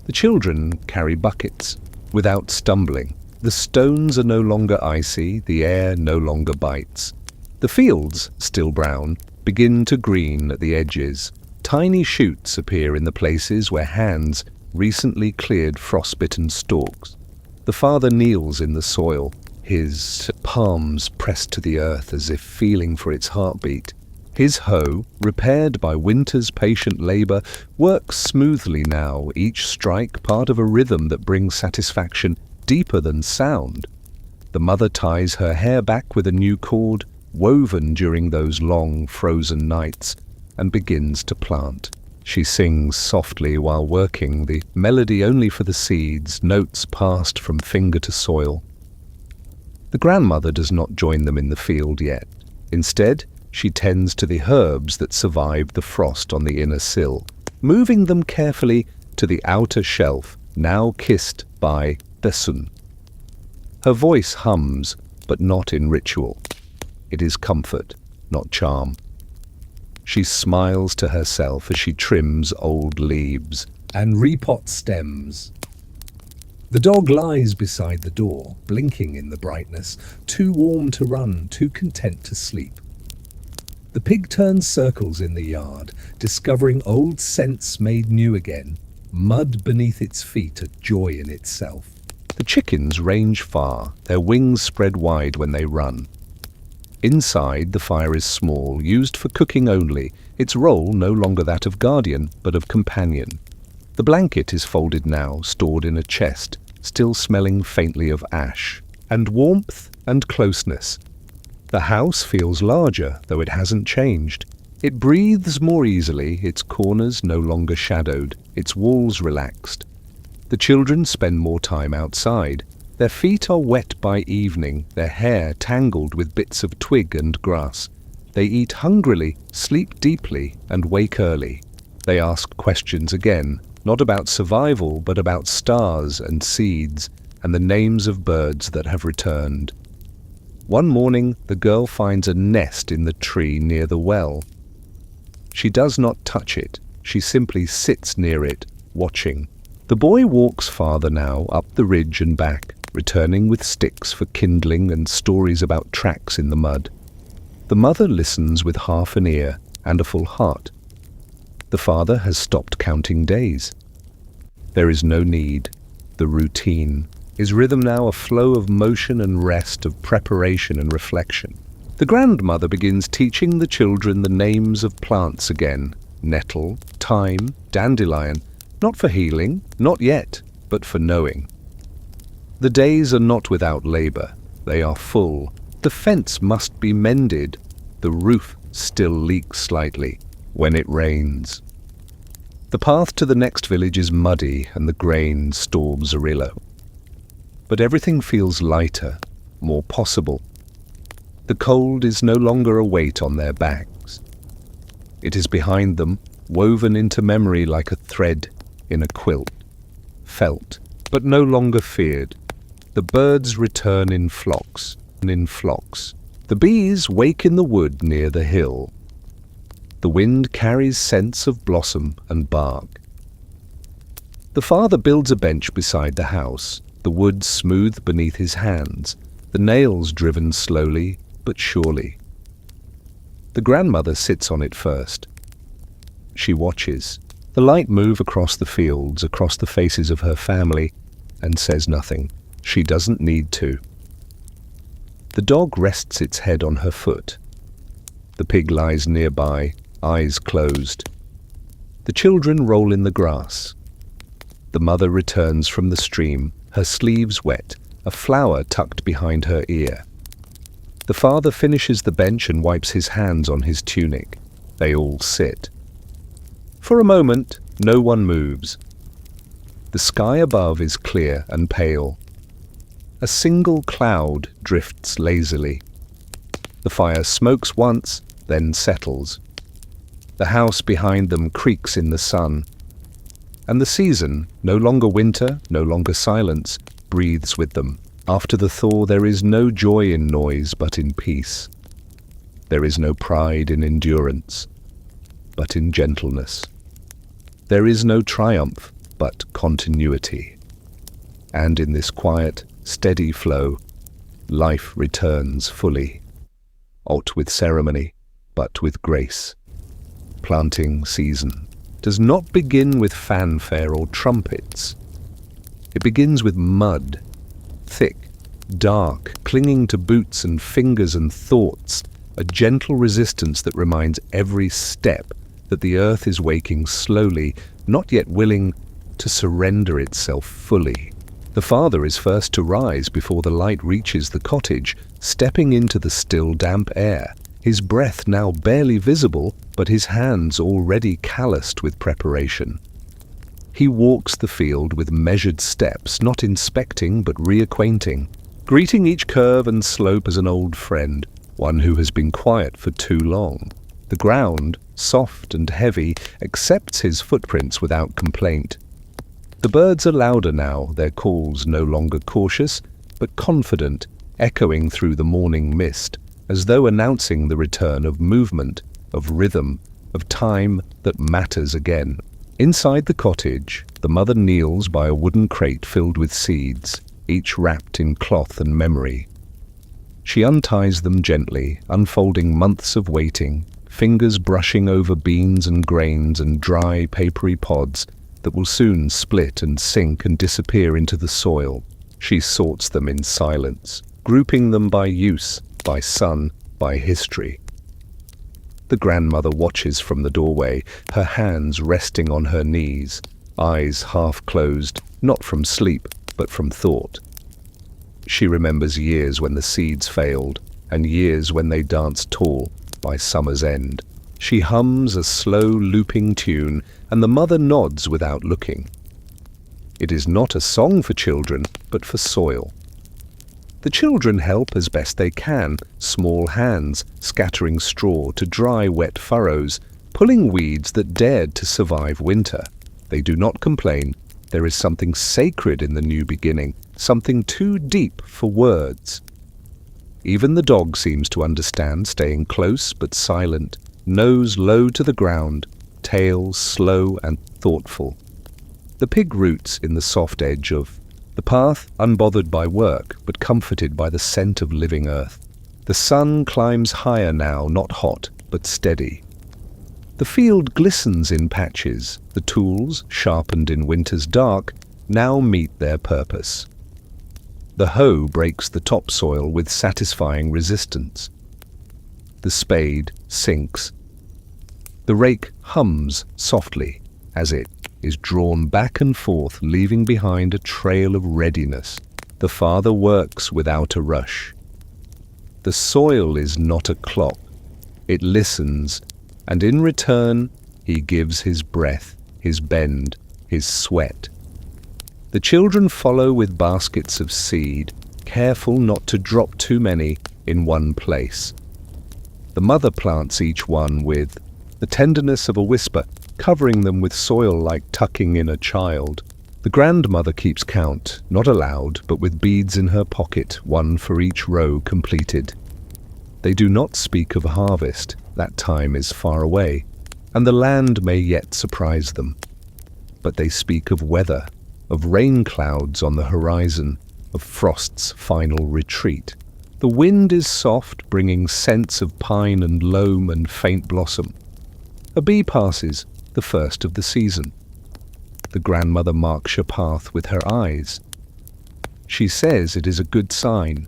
The children carry buckets, without stumbling. The stones are no longer icy, the air no longer bites. The fields, still brown, begin to green at the edges. Tiny shoots appear in the places where hands recently cleared frostbitten stalks. The father kneels in the soil, his palms pressed to the earth as if feeling for its heartbeat. His hoe, repaired by winter's patient labor, works smoothly now, each strike part of a rhythm that brings satisfaction deeper than sound. The mother ties her hair back with a new cord, woven during those long, frozen nights, and begins to plant. She sings softly while working, the melody only for the seeds, notes passed from finger to soil. The grandmother does not join them in the field yet. Instead, she tends to the herbs that survived the frost on the inner sill, moving them carefully to the outer shelf, now kissed by the sun. Her voice hums, but not in ritual. It is comfort, not charm. She smiles to herself as she trims old leaves and repots stems. The dog lies beside the door, blinking in the brightness, too warm to run, too content to sleep. The pig turns circles in the yard, discovering old scents made new again, mud beneath its feet a joy in itself. The chickens range far, their wings spread wide when they run. Inside, the fire is small, used for cooking only, its role no longer that of guardian, but of companion. The blanket is folded now, stored in a chest, still smelling faintly of ash, and warmth and closeness. The house feels larger, though it hasn't changed. It breathes more easily, its corners no longer shadowed, its walls relaxed. The children spend more time outside. Their feet are wet by evening, their hair tangled with bits of twig and grass. They eat hungrily, sleep deeply, and wake early. They ask questions again, not about survival, but about stars and seeds, and the names of birds that have returned. One morning, the girl finds a nest in the tree near the well. She does not touch it, she simply sits near it, watching. The boy walks farther now, up the ridge and back, returning with sticks for kindling and stories about tracks in the mud. The mother listens with half an ear and a full heart. The father has stopped counting days. There is no need. The routine. Is rhythm now a flow of motion and rest, of preparation and reflection? The grandmother begins teaching the children the names of plants again. Nettle, thyme, dandelion. Not for healing, not yet, but for knowing. The days are not without labor. They are full. The fence must be mended. The roof still leaks slightly when it rains. The path to the next village is muddy and the grain storms Arillo. But everything feels lighter, more possible. The cold is no longer a weight on their backs. It is behind them, woven into memory like a thread in a quilt. Felt, but no longer feared. The birds return in flocks. The bees wake in the wood near the hill. The wind carries scents of blossom and bark. The father builds a bench beside the house, the wood smooth beneath his hands, the nails driven slowly but surely. The grandmother sits on it first. She watches. The light move across the fields, across the faces of her family, and says nothing. She doesn't need to. The dog rests its head on her foot. The pig lies nearby, eyes closed. The children roll in the grass. The mother returns from the stream, her sleeves wet, a flower tucked behind her ear. The father finishes the bench and wipes his hands on his tunic. They all sit. For a moment, no one moves. The sky above is clear and pale. A single cloud drifts lazily. The fire smokes once, then settles. The house behind them creaks in the sun. And the season, no longer winter, no longer silence, breathes with them. After the thaw there is no joy in noise but in peace. There is no pride in endurance, but in gentleness. There is no triumph but continuity. And in this quiet, steady flow, life returns fully, not with ceremony, but with grace. Planting season does not begin with fanfare or trumpets. It begins with mud, thick, dark, clinging to boots and fingers and thoughts, a gentle resistance that reminds every step that the earth is waking slowly, not yet willing to surrender itself fully. The father is first to rise before the light reaches the cottage, stepping into the still damp air, his breath now barely visible, but his hands already calloused with preparation. He walks the field with measured steps, not inspecting but reacquainting, greeting each curve and slope as an old friend, one who has been quiet for too long. The ground, soft and heavy, accepts his footprints without complaint. The birds are louder now, their calls no longer cautious, but confident, echoing through the morning mist, as though announcing the return of movement, of rhythm, of time that matters again. Inside the cottage, the mother kneels by a wooden crate filled with seeds, each wrapped in cloth and memory. She unties them gently, unfolding months of waiting, fingers brushing over beans and grains and dry, papery pods that will soon split and sink and disappear into the soil. She sorts them in silence, grouping them by use, by sun, by history. The grandmother watches from the doorway, her hands resting on her knees, eyes half closed, not from sleep, but from thought. She remembers years when the seeds failed, and years when they danced tall by summer's end. She hums a slow, looping tune, and the mother nods without looking. It is not a song for children, but for soil. The children help as best they can, small hands scattering straw to dry wet furrows, pulling weeds that dared to survive winter. They do not complain. There is something sacred in the new beginning, something too deep for words. Even the dog seems to understand, staying close but silent, nose low to the ground, tail slow and thoughtful. The pig roots in the soft edge of the path, unbothered by work, but comforted by the scent of living earth. The sun climbs higher now, not hot, but steady. The field glistens in patches. The tools, sharpened in winter's dark, now meet their purpose. The hoe breaks the topsoil with satisfying resistance. The spade sinks. The rake hums softly as it is drawn back and forth, leaving behind a trail of readiness. The father works without a rush. The soil is not a clock. It listens, and in return he gives his breath, his bend, his sweat. The children follow with baskets of seed, careful not to drop too many in one place. The mother plants each one with the tenderness of a whisper, covering them with soil like tucking in a child. The grandmother keeps count, not aloud, but with beads in her pocket, one for each row completed. They do not speak of harvest, that time is far away, and the land may yet surprise them. But they speak of weather, of rain clouds on the horizon, of frost's final retreat. The wind is soft, bringing scents of pine and loam and faint blossom. A bee passes, the first of the season. The grandmother marks her path with her eyes. She says it is a good sign.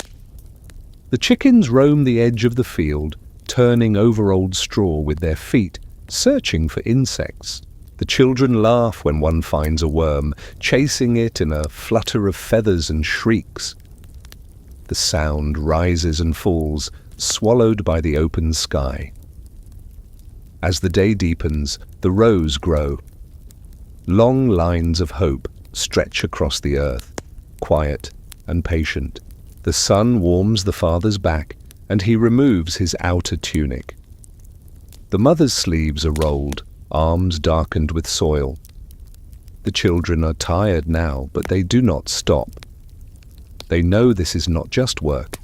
The chickens roam the edge of the field, turning over old straw with their feet, searching for insects. The children laugh when one finds a worm, chasing it in a flutter of feathers and shrieks. The sound rises and falls, swallowed by the open sky. As the day deepens, the rows grow. Long lines of hope stretch across the earth, quiet and patient. The sun warms the father's back, and he removes his outer tunic. The mother's sleeves are rolled, arms darkened with soil. The children are tired now, but they do not stop. They know this is not just work.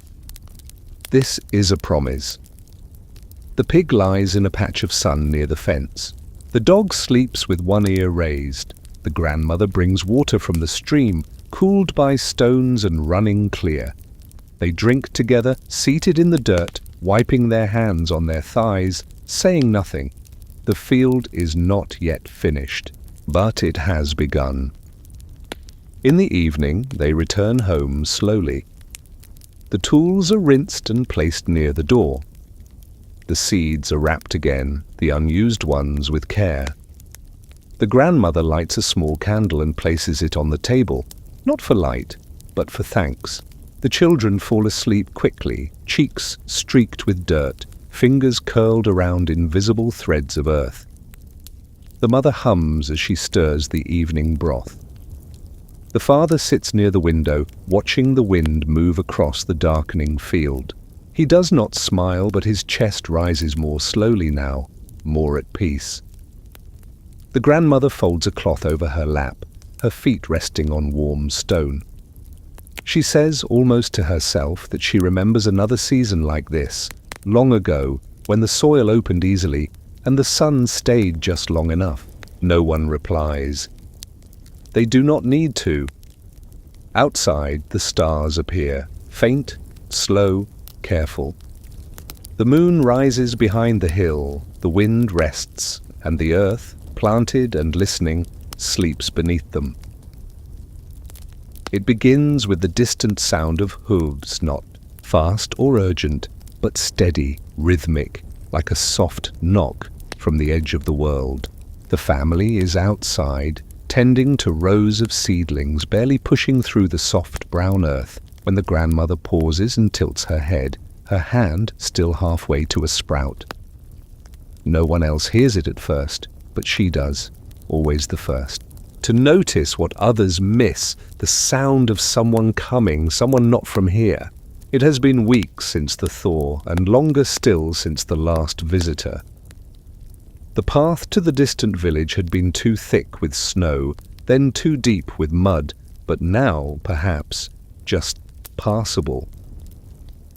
This is a promise. The pig lies in a patch of sun near the fence. The dog sleeps with one ear raised. The grandmother brings water from the stream, cooled by stones and running clear. They drink together, seated in the dirt, wiping their hands on their thighs, saying nothing. The field is not yet finished, but it has begun. In the evening, they return home slowly. The tools are rinsed and placed near the door. The seeds are wrapped again, the unused ones with care. The grandmother lights a small candle and places it on the table, not for light, but for thanks. The children fall asleep quickly, cheeks streaked with dirt, fingers curled around invisible threads of earth. The mother hums as she stirs the evening broth. The father sits near the window, watching the wind move across the darkening field. He does not smile, but his chest rises more slowly now, more at peace. The grandmother folds a cloth over her lap, her feet resting on warm stone. She says, almost to herself, that she remembers another season like this, long ago, when the soil opened easily and the sun stayed just long enough. No one replies. They do not need to. Outside, the stars appear, faint, slow, careful. The moon rises behind the hill, the wind rests, and the earth, planted and listening, sleeps beneath them. It begins with the distant sound of hooves, not fast or urgent, but steady, rhythmic, like a soft knock from the edge of the world. The family is outside, tending to rows of seedlings barely pushing through the soft brown earth when the grandmother pauses and tilts her head, her hand still halfway to a sprout. No one else hears it at first, but she does, always the first. To notice what others miss, the sound of someone coming, someone not from here. It has been weeks since the thaw, and longer still since the last visitor. The path to the distant village had been too thick with snow, then too deep with mud, but now, perhaps, just passable.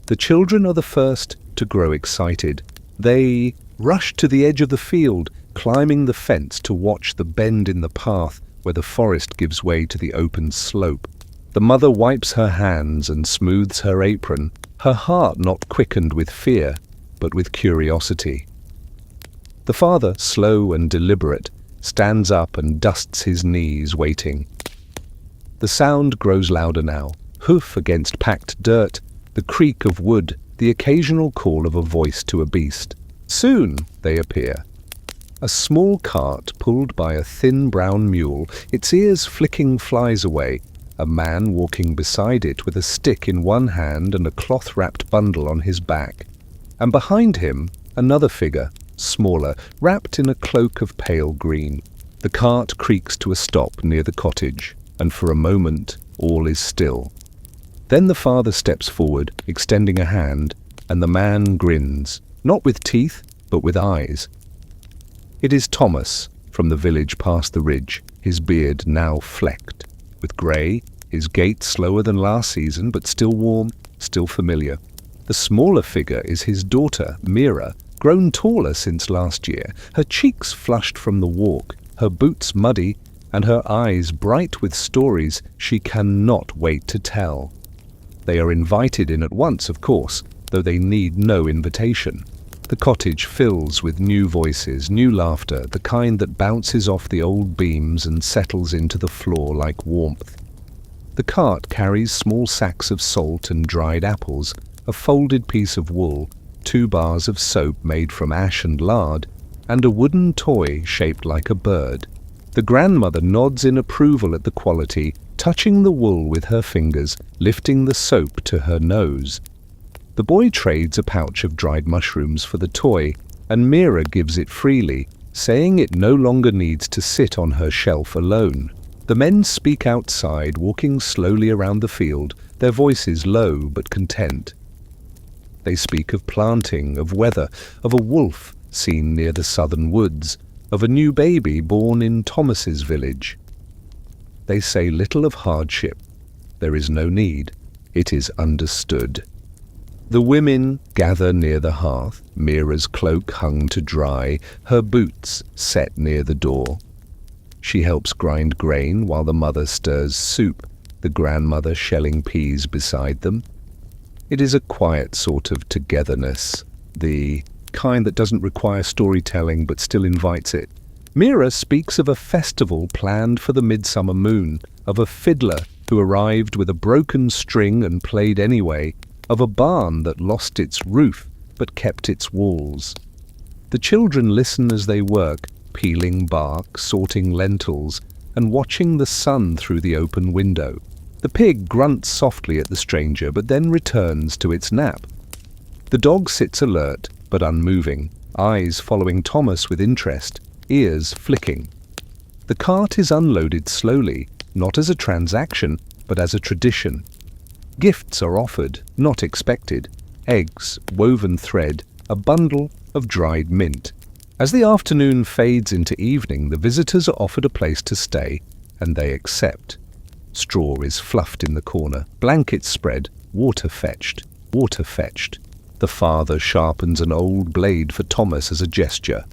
The children are the first to grow excited. They rush to the edge of the field, climbing the fence to watch the bend in the path where the forest gives way to the open slope. The mother wipes her hands and smooths her apron, her heart not quickened with fear, but with curiosity. The father, slow and deliberate, stands up and dusts his knees, waiting. The sound grows louder now, hoof against packed dirt, the creak of wood, the occasional call of a voice to a beast. Soon they appear. A small cart pulled by a thin brown mule, its ears flicking flies away, a man walking beside it with a stick in one hand and a cloth-wrapped bundle on his back. And behind him, another figure, smaller, wrapped in a cloak of pale green. The cart creaks to a stop near the cottage, and for a moment all is still. Then the father steps forward, extending a hand, and the man grins, not with teeth, but with eyes. It is Thomas, from the village past the ridge, his beard now flecked with grey, his gait slower than last season, but still warm, still familiar. The smaller figure is his daughter, Mira, grown taller since last year, her cheeks flushed from the walk, her boots muddy, and her eyes bright with stories she cannot wait to tell. They are invited in at once, of course, though they need no invitation. The cottage fills with new voices, new laughter, the kind that bounces off the old beams and settles into the floor like warmth. The cart carries small sacks of salt and dried apples, a folded piece of wool, 2 bars of soap made from ash and lard, and a wooden toy shaped like a bird. The grandmother nods in approval at the quality, touching the wool with her fingers, lifting the soap to her nose. The boy trades a pouch of dried mushrooms for the toy, and Mira gives it freely, saying it no longer needs to sit on her shelf alone. The men speak outside, walking slowly around the field, their voices low but content. They speak of planting, of weather, of a wolf seen near the southern woods, of a new baby born in Thomas's village. They say little of hardship. There is no need. It is understood. The women gather near the hearth, Mira's cloak hung to dry, her boots set near the door. She helps grind grain while the mother stirs soup, the grandmother shelling peas beside them. It is a quiet sort of togetherness, the kind that doesn't require storytelling but still invites it. Mira speaks of a festival planned for the midsummer moon, of a fiddler who arrived with a broken string and played anyway, of a barn that lost its roof but kept its walls. The children listen as they work, peeling bark, sorting lentils, and watching the sun through the open window. The pig grunts softly at the stranger but then returns to its nap. The dog sits alert but unmoving, eyes following Thomas with interest, ears flicking. The cart is unloaded slowly, not as a transaction, but as a tradition. Gifts are offered, not expected. Eggs, woven thread, a bundle of dried mint. As the afternoon fades into evening, the visitors are offered a place to stay, and they accept. Straw is fluffed in the corner, blankets spread, water fetched, water fetched. The father sharpens an old blade for Thomas as a gesture.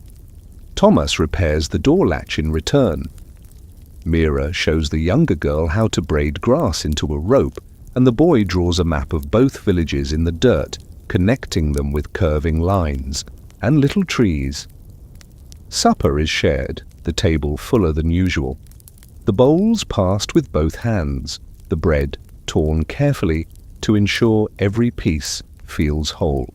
Thomas repairs the door latch in return. Mira shows the younger girl how to braid grass into a rope, and the boy draws a map of both villages in the dirt, connecting them with curving lines, and little trees. Supper is shared, the table fuller than usual. The bowls passed with both hands, the bread torn carefully to ensure every piece feels whole.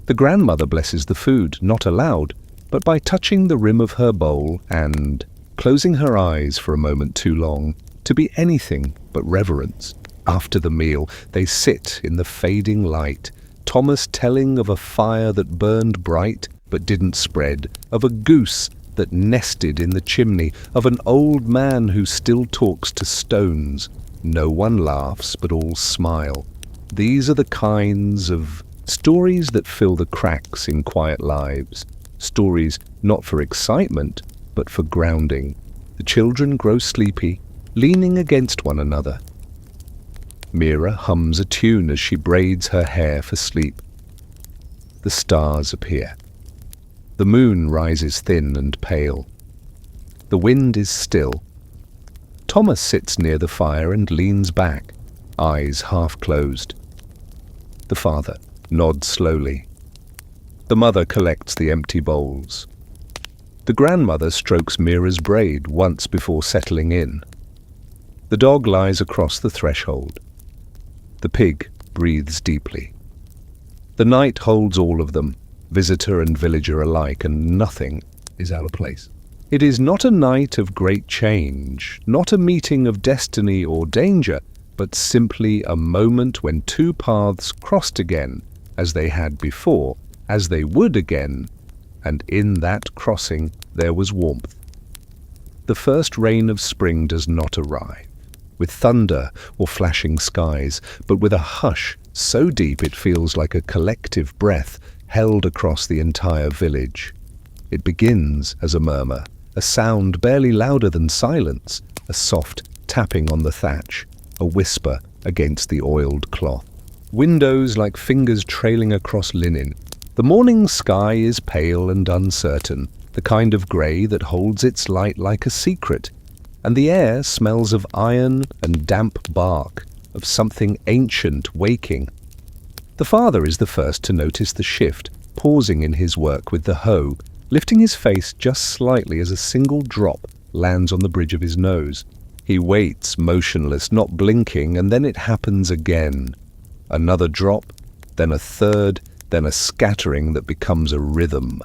The grandmother blesses the food, not aloud, but by touching the rim of her bowl and closing her eyes for a moment too long, to be anything but reverence. After the meal, they sit in the fading light, Thomas telling of a fire that burned bright but didn't spread, of a goose that nested in the chimney, of an old man who still talks to stones. No one laughs, but all smile. These are the kinds of stories that fill the cracks in quiet lives. Stories not for excitement, but for grounding. The children grow sleepy, leaning against one another. Mira hums a tune as she braids her hair for sleep. The stars appear. The moon rises thin and pale. The wind is still. Thomas sits near the fire and leans back, eyes half closed. The father nods slowly. The mother collects the empty bowls. The grandmother strokes Mira's braid once before settling in. The dog lies across the threshold. The pig breathes deeply. The night holds all of them, visitor and villager alike, and nothing is out of place. It is not a night of great change, not a meeting of destiny or danger, but simply a moment when two paths crossed again, as they had before, as they would again, and in that crossing there was warmth. The first rain of spring does not arrive, with thunder or flashing skies, but with a hush so deep it feels like a collective breath held across the entire village. It begins as a murmur, a sound barely louder than silence, a soft tapping on the thatch, a whisper against the oiled cloth. Windows like fingers trailing across linen. The morning sky is pale and uncertain, the kind of grey that holds its light like a secret, and the air smells of iron and damp bark, of something ancient waking. The father is the first to notice the shift, pausing in his work with the hoe, lifting his face just slightly as a single drop lands on the bridge of his nose. He waits, motionless, not blinking, and then it happens again. Another drop, then a third, then a scattering that becomes a rhythm.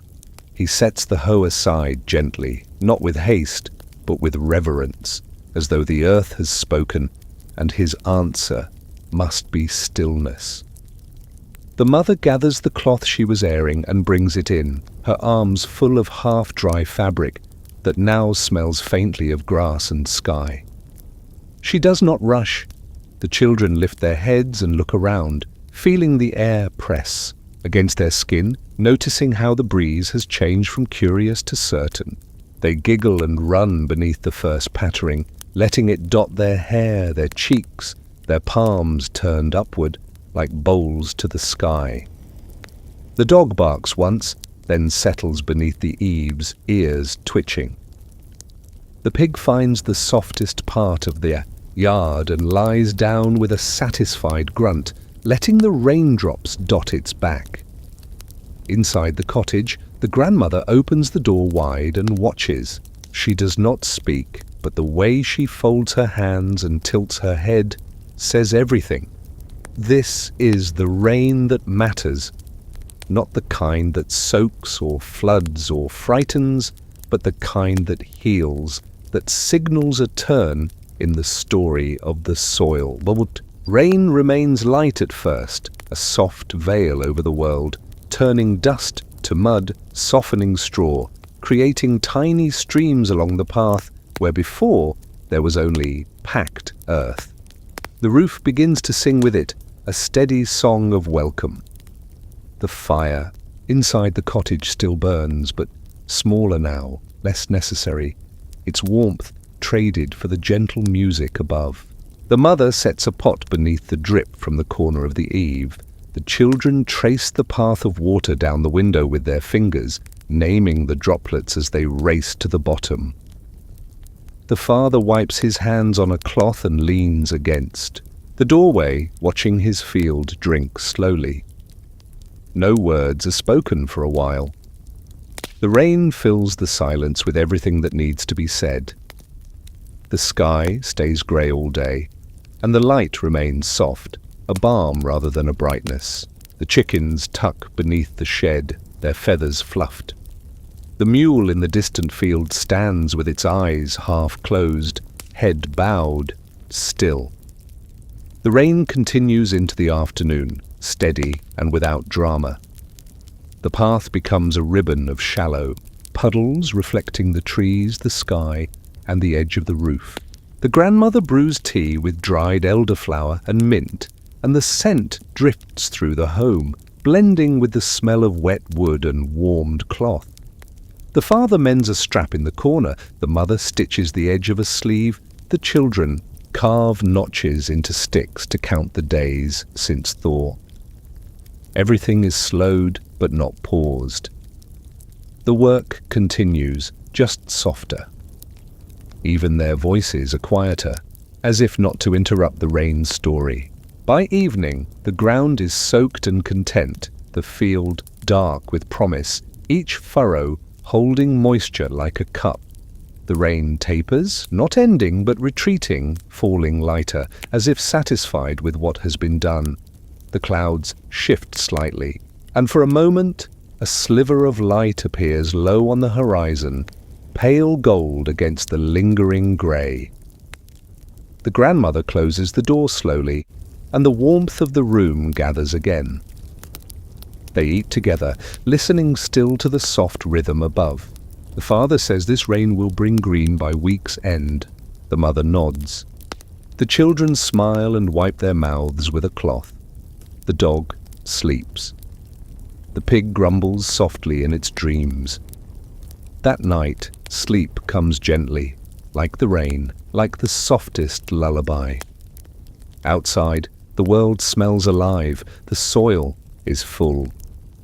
He sets the hoe aside gently, not with haste, but with reverence, as though the earth has spoken, and his answer must be stillness. The mother gathers the cloth she was airing and brings it in, her arms full of half-dry fabric that now smells faintly of grass and sky. She does not rush. The children lift their heads and look around, feeling the air press against their skin, noticing how the breeze has changed from curious to certain. They giggle and run beneath the first pattering, letting it dot their hair, their cheeks, their palms turned upward like bowls to the sky. The dog barks once, then settles beneath the eaves, ears twitching. The pig finds the softest part of the yard and lies down with a satisfied grunt, letting the raindrops dot its back. Inside the cottage, the grandmother opens the door wide and watches. She does not speak, but the way she folds her hands and tilts her head says everything. This is the rain that matters, not the kind that soaks or floods or frightens, but the kind that heals, that signals a turn in the story of the soil. But rain remains light at first, a soft veil over the world, turning dust to mud, softening straw, creating tiny streams along the path where before there was only packed earth. The roof begins to sing with it, a steady song of welcome. The fire inside the cottage still burns, but smaller now, less necessary, its warmth traded for the gentle music above. The mother sets a pot beneath the drip from the corner of the eave. The children trace the path of water down the window with their fingers, naming the droplets as they race to the bottom. The father wipes his hands on a cloth and leans against the doorway, watching his field drink slowly. No words are spoken for a while. The rain fills the silence with everything that needs to be said. The sky stays grey all day, and the light remains soft, a balm rather than a brightness. The chickens tuck beneath the shed, their feathers fluffed. The mule in the distant field stands with its eyes half closed, head bowed, still. The rain continues into the afternoon, steady and without drama. The path becomes a ribbon of shallow puddles reflecting the trees, the sky, and the edge of the roof. The grandmother brews tea with dried elderflower and mint, and the scent drifts through the home, blending with the smell of wet wood and warmed cloth. The father mends a strap in the corner, the mother stitches the edge of a sleeve, the children carve notches into sticks to count the days since thaw. Everything is slowed but not paused. The work continues, just softer. Even their voices are quieter, as if not to interrupt the rain story. By evening, the ground is soaked and content, the field dark with promise, each furrow holding moisture like a cup. The rain tapers, not ending but retreating, falling lighter, as if satisfied with what has been done. The clouds shift slightly, and for a moment, a sliver of light appears low on the horizon, pale gold against the lingering grey. The grandmother closes the door slowly, and the warmth of the room gathers again. They eat together, listening still to the soft rhythm above. The father says this rain will bring green by week's end. The mother nods. The children smile and wipe their mouths with a cloth. The dog sleeps. The pig grumbles softly in its dreams. That night, sleep comes gently, like the rain, like the softest lullaby. Outside, the world smells alive, the soil is full.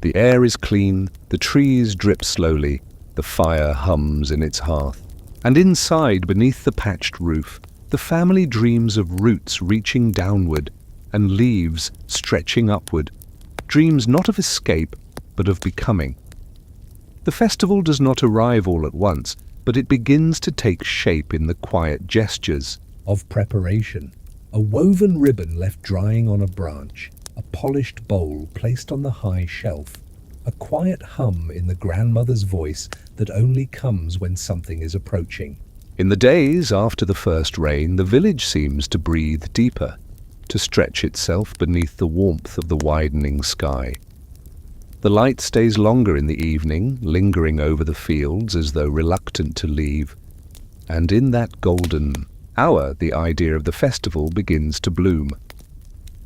The air is clean, the trees drip slowly, the fire hums in its hearth. And inside, beneath the patched roof, the family dreams of roots reaching downward and leaves stretching upward, dreams not of escape, but of becoming. The festival does not arrive all at once, but it begins to take shape in the quiet gestures of preparation. A woven ribbon left drying on a branch, a polished bowl placed on the high shelf, a quiet hum in the grandmother's voice that only comes when something is approaching. In the days after the first rain, the village seems to breathe deeper, to stretch itself beneath the warmth of the widening sky. The light stays longer in the evening, lingering over the fields as though reluctant to leave. And in that golden hour, the idea of the festival begins to bloom.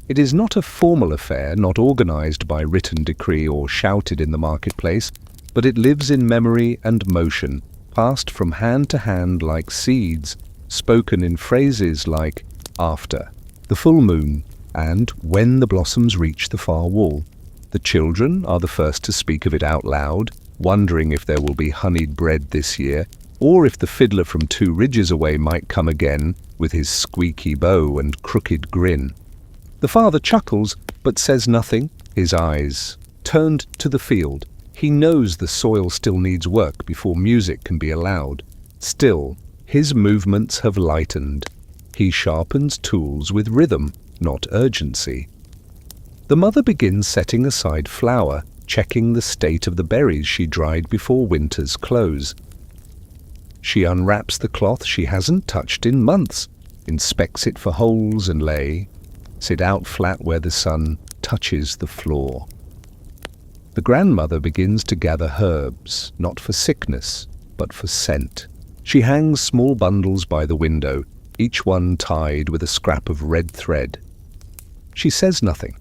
It is not a formal affair, not organized by written decree or shouted in the marketplace, but it lives in memory and motion, passed from hand to hand like seeds, spoken in phrases like after, the full moon, and when the blossoms reach the far wall. The children are the first to speak of it out loud, wondering if there will be honeyed bread this year, or if the fiddler from 2 ridges away might come again with his squeaky bow and crooked grin. The father chuckles, but says nothing, his eyes turned to the field. He knows the soil still needs work before music can be allowed. Still, his movements have lightened. He sharpens tools with rhythm, not urgency. The mother begins setting aside flour, checking the state of the berries she dried before winter's close. She unwraps the cloth she hasn't touched in months, inspects it for holes and lay, sit out flat where the sun touches the floor. The grandmother begins to gather herbs, not for sickness, but for scent. She hangs small bundles by the window, each one tied with a scrap of red thread. She says nothing,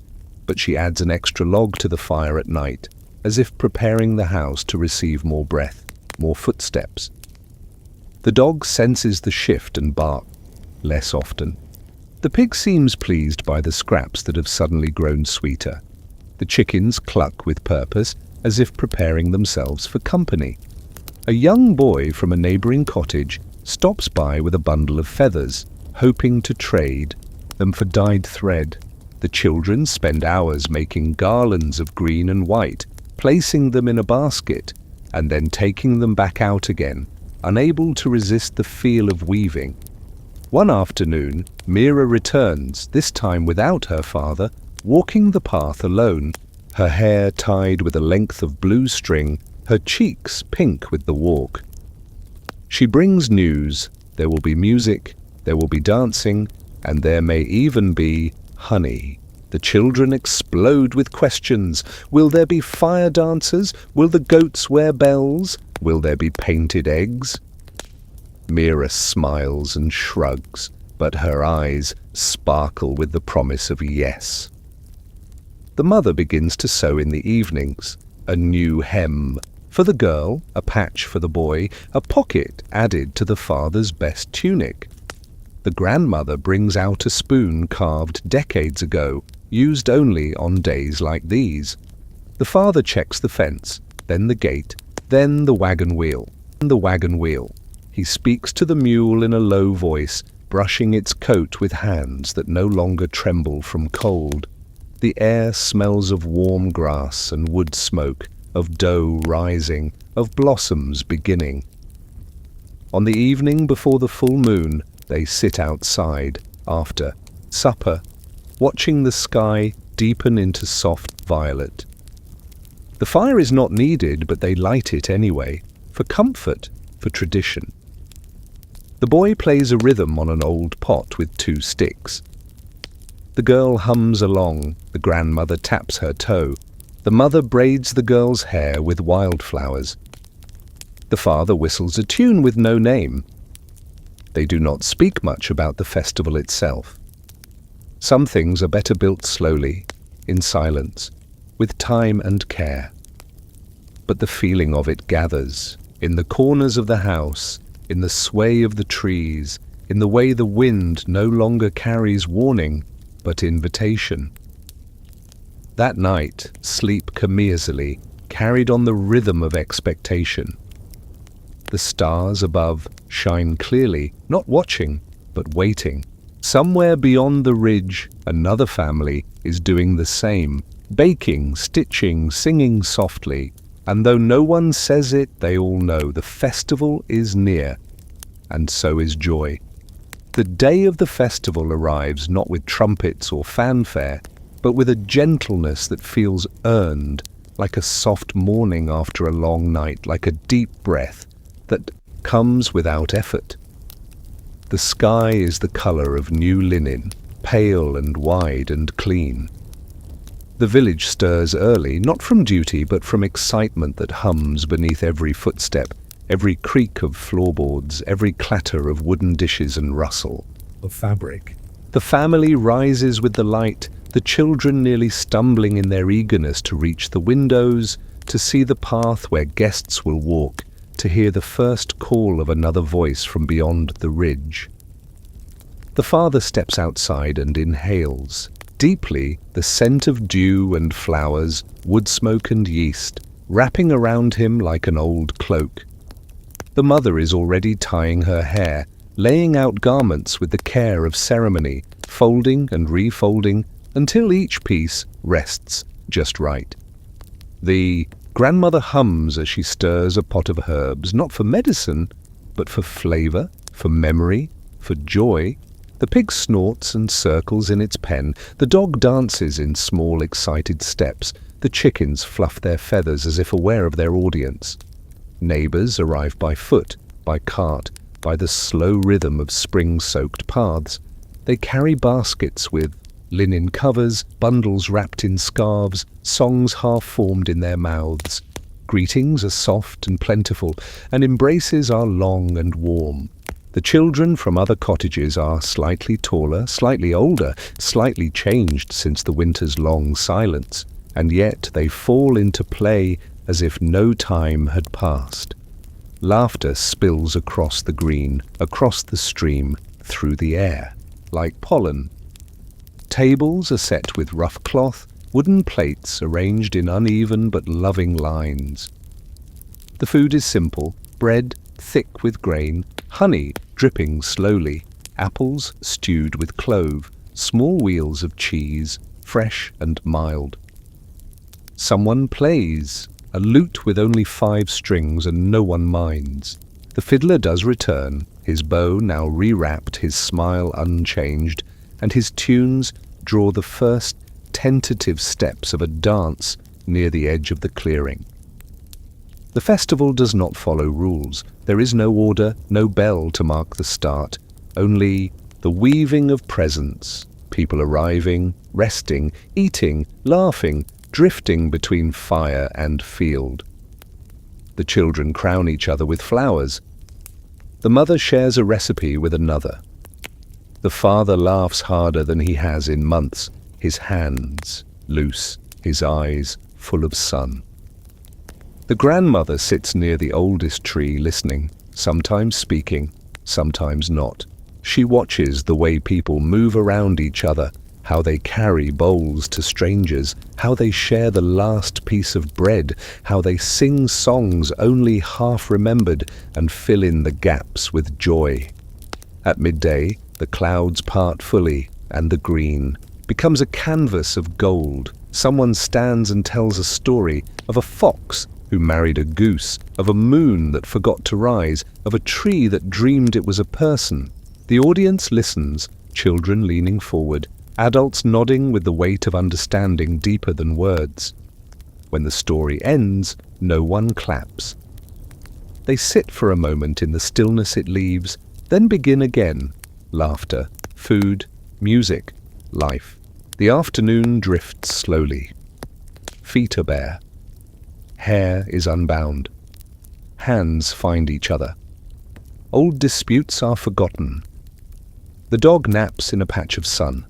but she adds an extra log to the fire at night, as if preparing the house to receive more breath, more footsteps. The dog senses the shift and barks, less often. The pig seems pleased by the scraps that have suddenly grown sweeter. The chickens cluck with purpose, as if preparing themselves for company. A young boy from a neighbouring cottage stops by with a bundle of feathers, hoping to trade them for dyed thread. The children spend hours making garlands of green and white, placing them in a basket, and then taking them back out again, unable to resist the feel of weaving. One afternoon, Mira returns, this time without her father, walking the path alone, her hair tied with a length of blue string, her cheeks pink with the walk. She brings news. There will be music, there will be dancing, and there may even be honey. The children explode with questions. Will there be fire dancers? Will the goats wear bells? Will there be painted eggs? Mira smiles and shrugs, but her eyes sparkle with the promise of yes. The mother begins to sew in the evenings, a new hem for the girl, a patch for the boy, a pocket added to the father's best tunic. The grandmother brings out a spoon carved decades ago, used only on days like these. The father checks the fence, then the gate, then the wagon wheel. He speaks to the mule in a low voice, brushing its coat with hands that no longer tremble from cold. The air smells of warm grass and wood smoke, of dough rising, of blossoms beginning. On the evening before the full moon, they sit outside, after supper, watching the sky deepen into soft violet. The fire is not needed, but they light it anyway, for comfort, for tradition. The boy plays a rhythm on an old pot with 2 sticks. The girl hums along, the grandmother taps her toe. The mother braids the girl's hair with wildflowers. The father whistles a tune with no name. They do not speak much about the festival itself. Some things are better built slowly, in silence, with time and care. But the feeling of it gathers, in the corners of the house, in the sway of the trees, in the way the wind no longer carries warning, but invitation. That night, sleep came easily, carried on the rhythm of expectation. The stars above shine clearly, not watching, but waiting. Somewhere beyond the ridge, another family is doing the same, baking, stitching, singing softly. And though no one says it, they all know the festival is near, and so is joy. The day of the festival arrives not with trumpets or fanfare, but with a gentleness that feels earned, like a soft morning after a long night, like a deep breath that comes without effort. The sky is the color of new linen, pale and wide and clean. The village stirs early, not from duty, but from excitement that hums beneath every footstep, every creak of floorboards, every clatter of wooden dishes and rustle of fabric. The family rises with the light, the children nearly stumbling in their eagerness to reach the windows, to see the path where guests will walk, to hear the first call of another voice from beyond the ridge. The father steps outside and inhales. Deeply, the scent of dew and flowers, wood smoke and yeast, wrapping around him like an old cloak. The mother is already tying her hair, laying out garments with the care of ceremony, folding and refolding until each piece rests just right. The grandmother hums as she stirs a pot of herbs, not for medicine, but for flavor, for memory, for joy. The pig snorts and circles in its pen. The dog dances in small, excited steps. The chickens fluff their feathers as if aware of their audience. Neighbors arrive by foot, by cart, by the slow rhythm of spring-soaked paths. They carry baskets with linen covers, bundles wrapped in scarves, songs half-formed in their mouths. Greetings are soft and plentiful, and embraces are long and warm. The children from other cottages are slightly taller, slightly older, slightly changed since the winter's long silence, and yet they fall into play as if no time had passed. Laughter spills across the green, across the stream, through the air, like pollen. Tables are set with rough cloth, wooden plates arranged in uneven but loving lines. The food is simple: bread thick with grain, honey dripping slowly, apples stewed with clove, small wheels of cheese, fresh and mild. Someone plays, a lute with only 5 strings, and no one minds. The fiddler does return, his bow now rewrapped, his smile unchanged, and his tunes draw the first tentative steps of a dance near the edge of the clearing. The festival does not follow rules. There is no order, no bell to mark the start, only the weaving of presents, people arriving, resting, eating, laughing, drifting between fire and field. The children crown each other with flowers. The mother shares a recipe with another. The father laughs harder than he has in months, his hands loose, his eyes full of sun. The grandmother sits near the oldest tree listening, sometimes speaking, sometimes not. She watches the way people move around each other, how they carry bowls to strangers, how they share the last piece of bread, how they sing songs only half remembered and fill in the gaps with joy. At midday, the clouds part fully, and the green becomes a canvas of gold. Someone stands and tells a story of a fox who married a goose, of a moon that forgot to rise, of a tree that dreamed it was a person. The audience listens, children leaning forward, adults nodding with the weight of understanding deeper than words. When the story ends, no one claps. They sit for a moment in the stillness it leaves, then begin again. Laughter, food, music, life. The afternoon drifts slowly. Feet are bare. Hair is unbound. Hands find each other. Old disputes are forgotten. The dog naps in a patch of sun.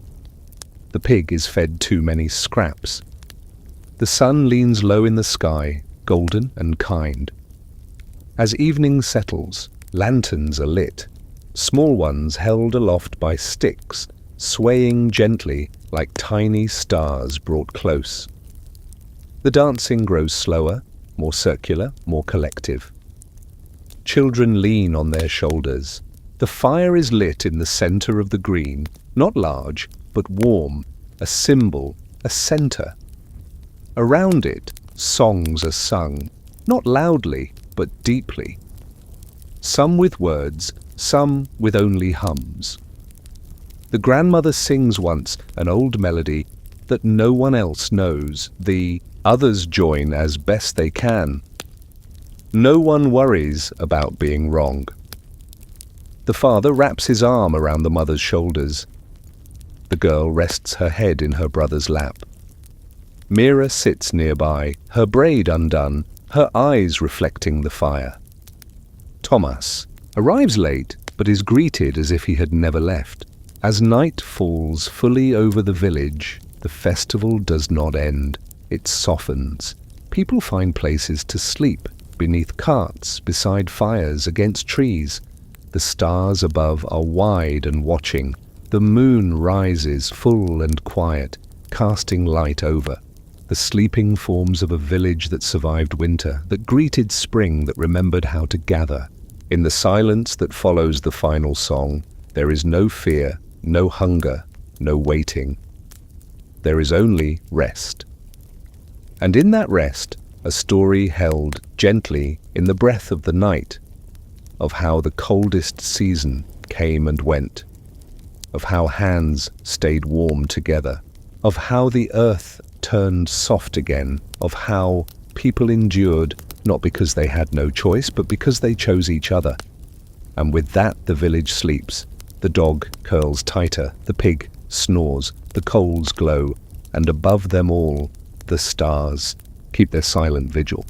The pig is fed too many scraps. The sun leans low in the sky, golden and kind. As evening settles, lanterns are lit, small ones held aloft by sticks, swaying gently like tiny stars brought close. The dancing grows slower, more circular, more collective. Children lean on their shoulders. The fire is lit in the center of the green, not large, but warm, a symbol, a center. Around it, songs are sung, not loudly, but deeply. Some with words, some with only hums. The grandmother sings once an old melody that no one else knows. The others join as best they can. No one worries about being wrong. The father wraps his arm around the mother's shoulders. The girl rests her head in her brother's lap. Mira sits nearby, her braid undone, her eyes reflecting the fire. Thomas arrives late, but is greeted as if he had never left. As night falls fully over the village, the festival does not end. It softens. People find places to sleep, beneath carts, beside fires, against trees. The stars above are wide and watching, The moon rises full and quiet, casting light over the sleeping forms of a village that survived winter, that greeted spring, that remembered how to gather. In the silence that follows the final song, there is no fear, no hunger, no waiting. There is only rest. And in that rest, a story held gently in the breath of the night, of how the coldest season came and went, of how hands stayed warm together, of how the earth turned soft again, of how people endured not because they had no choice, but because they chose each other. And with that the village sleeps. The dog curls tighter, the pig snores, the coals glow, and above them all, the stars keep their silent vigil.